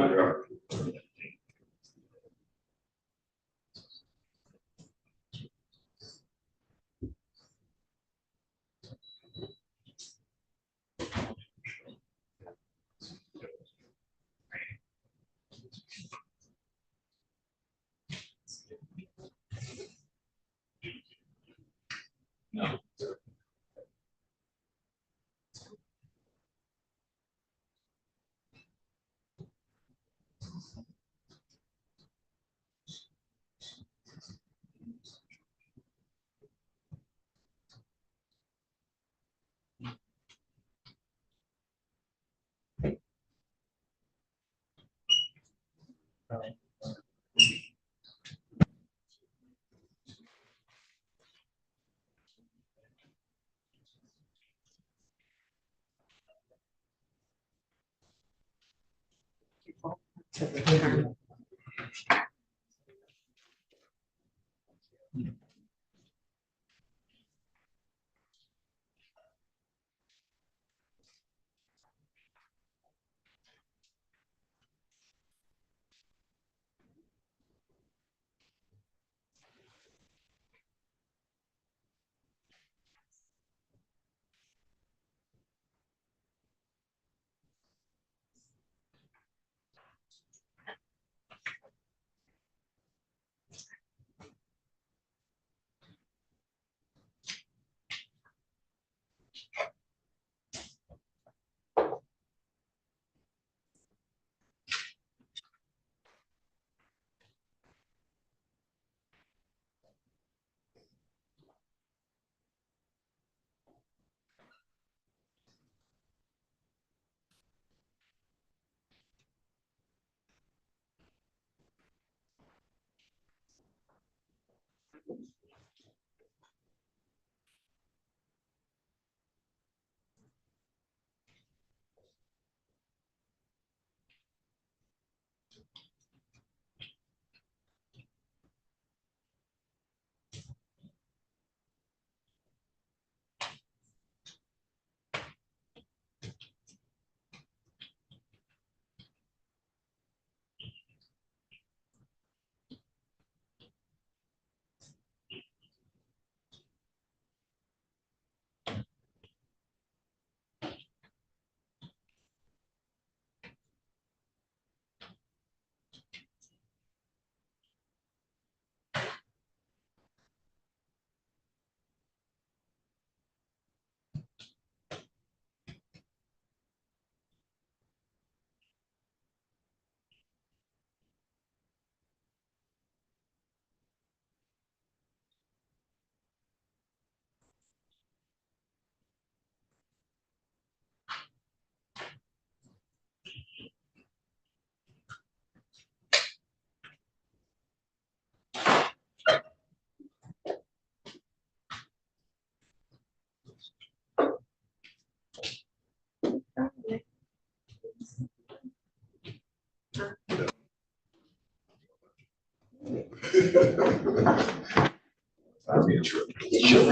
I'll be a trip. Sure.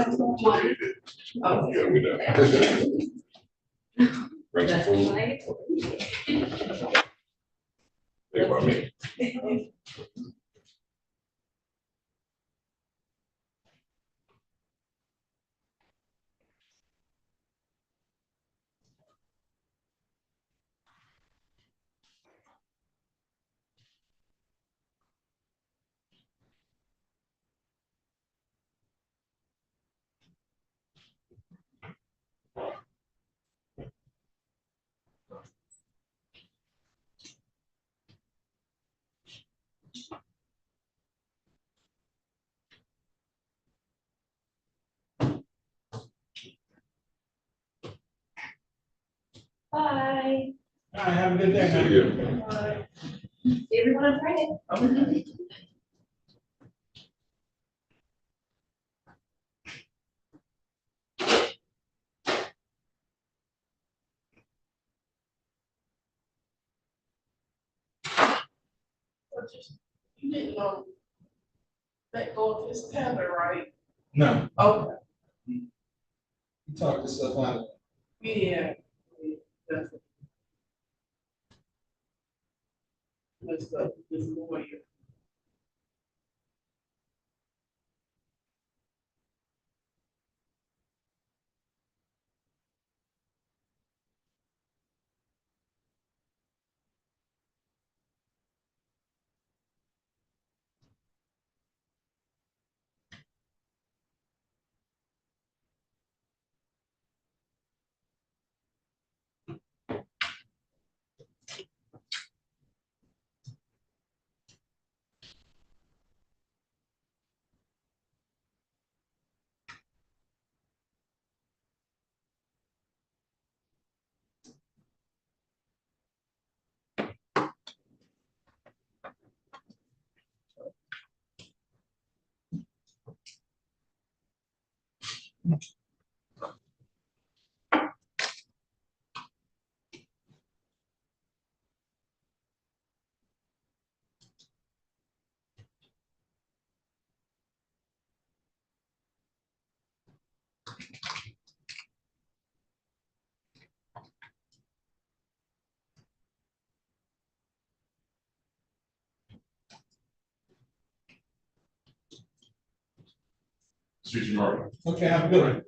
Yeah, we know. Bring some food. Think about me. Bye. All right, have a good day. See man. you. Bye. See everyone on Friday. You didn't let go of his tether, right? No, Okay. you talk this stuff out. Yeah. That's this lawyer. See you tomorrow. Okay, have a good one.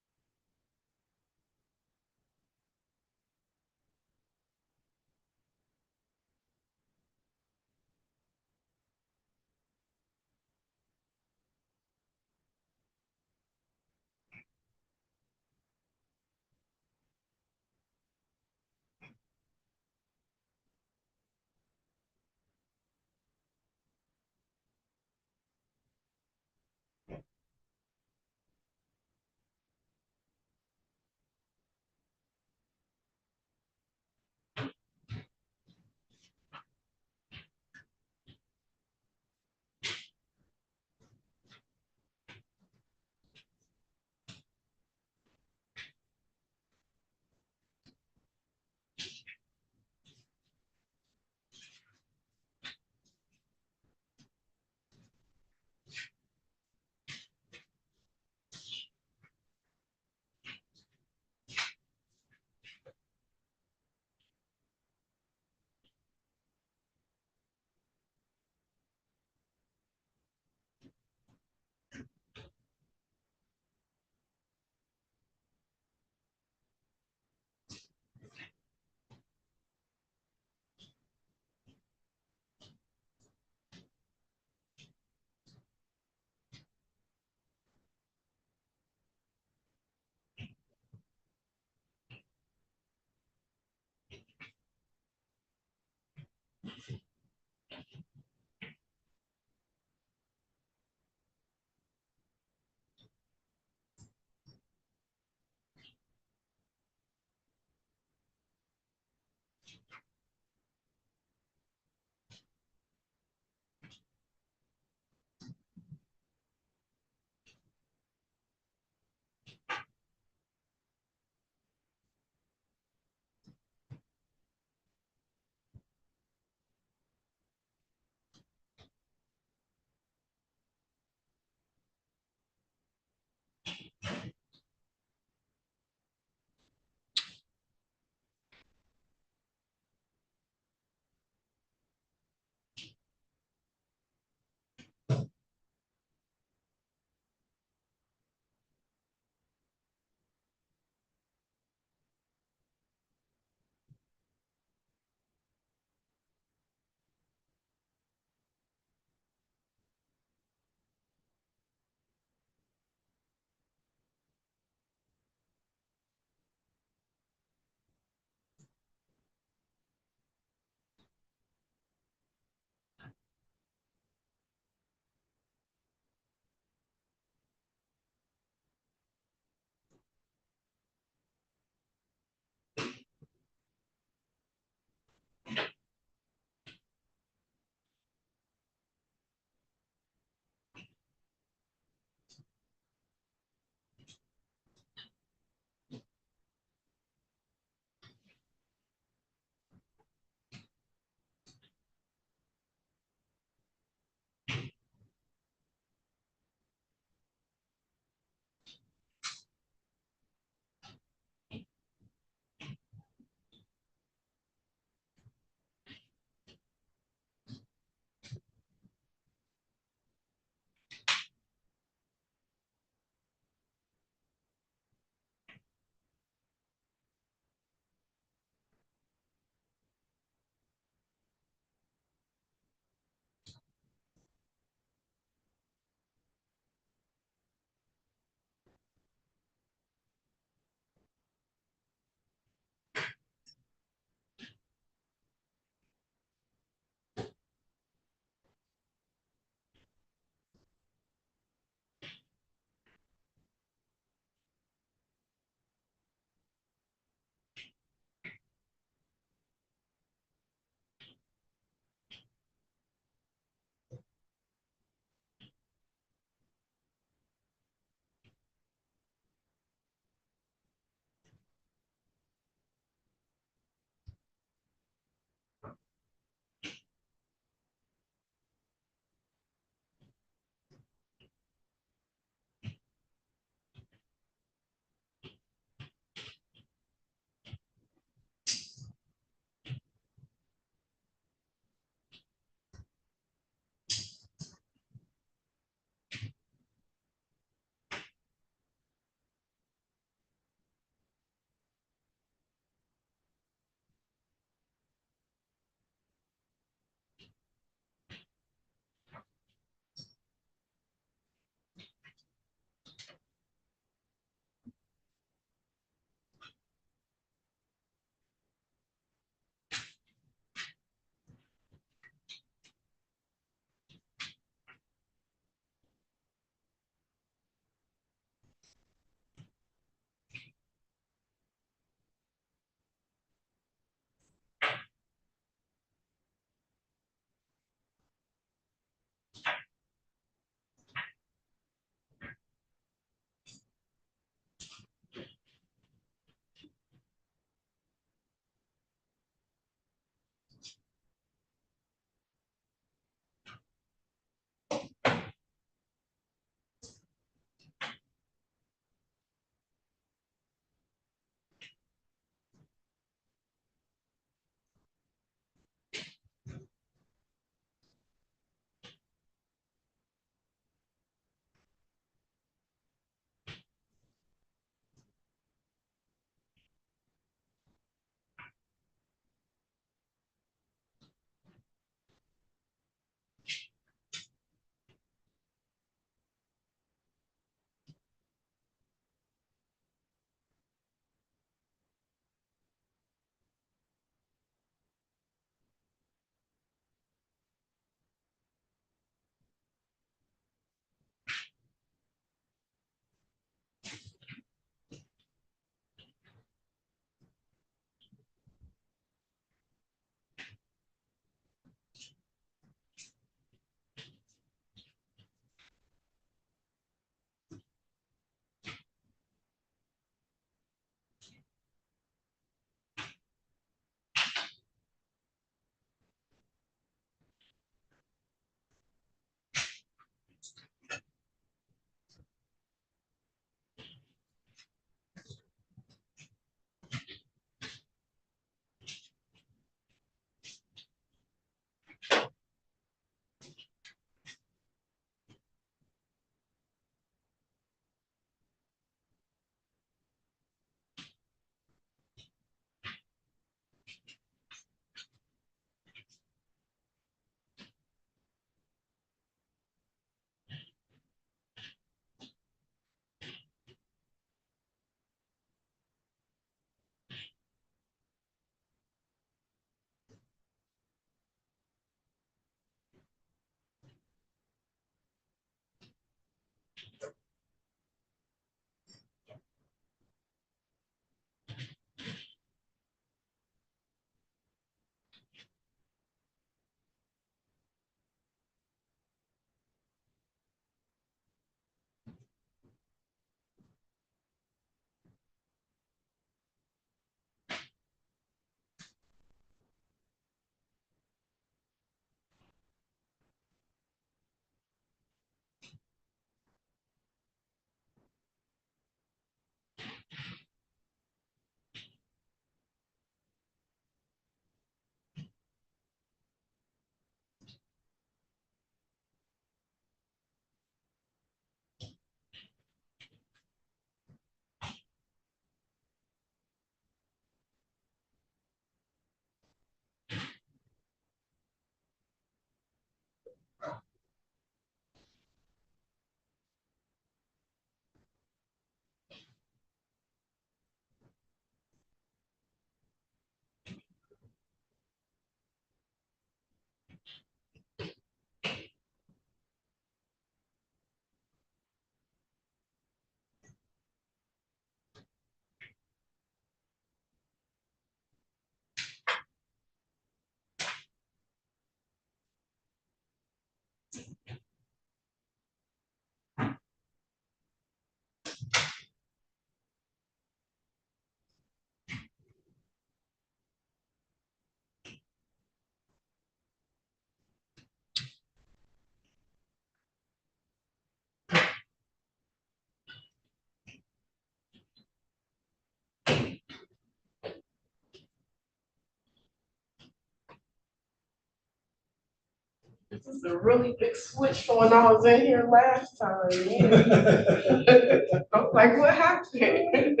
This is a really big switch from when I was in here last time. Man. I'm like, what happened?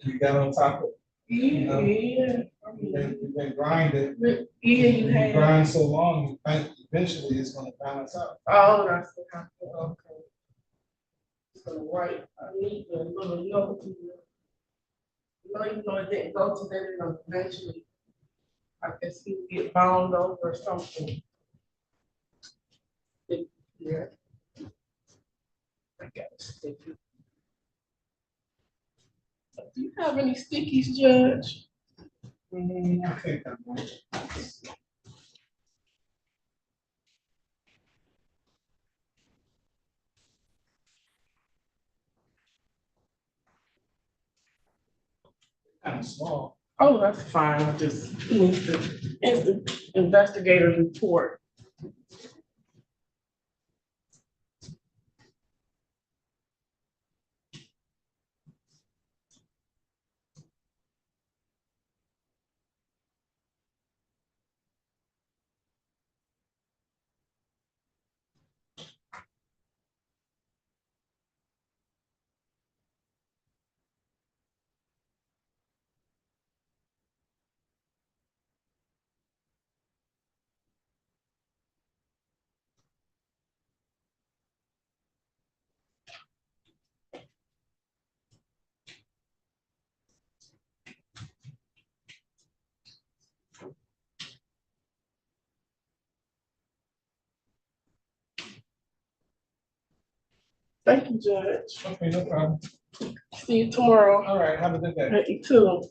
You got on top of, Yeah. you've been grinding. Yeah, you You had. grind so long, you think eventually it's gonna balance out. Oh, that's what happened. Okay. So, right, I need a little note here. No, you know, it didn't go to that, and eventually, I guess he would get bound over or something. Yeah. I got a sticky. Do you have any stickies, Judge? I think I'm going. Kind of small. Oh, that's fine. I just need the investigator's report. Thank you, Judge. Okay, no problem. See you tomorrow. All right, have a good day. You too.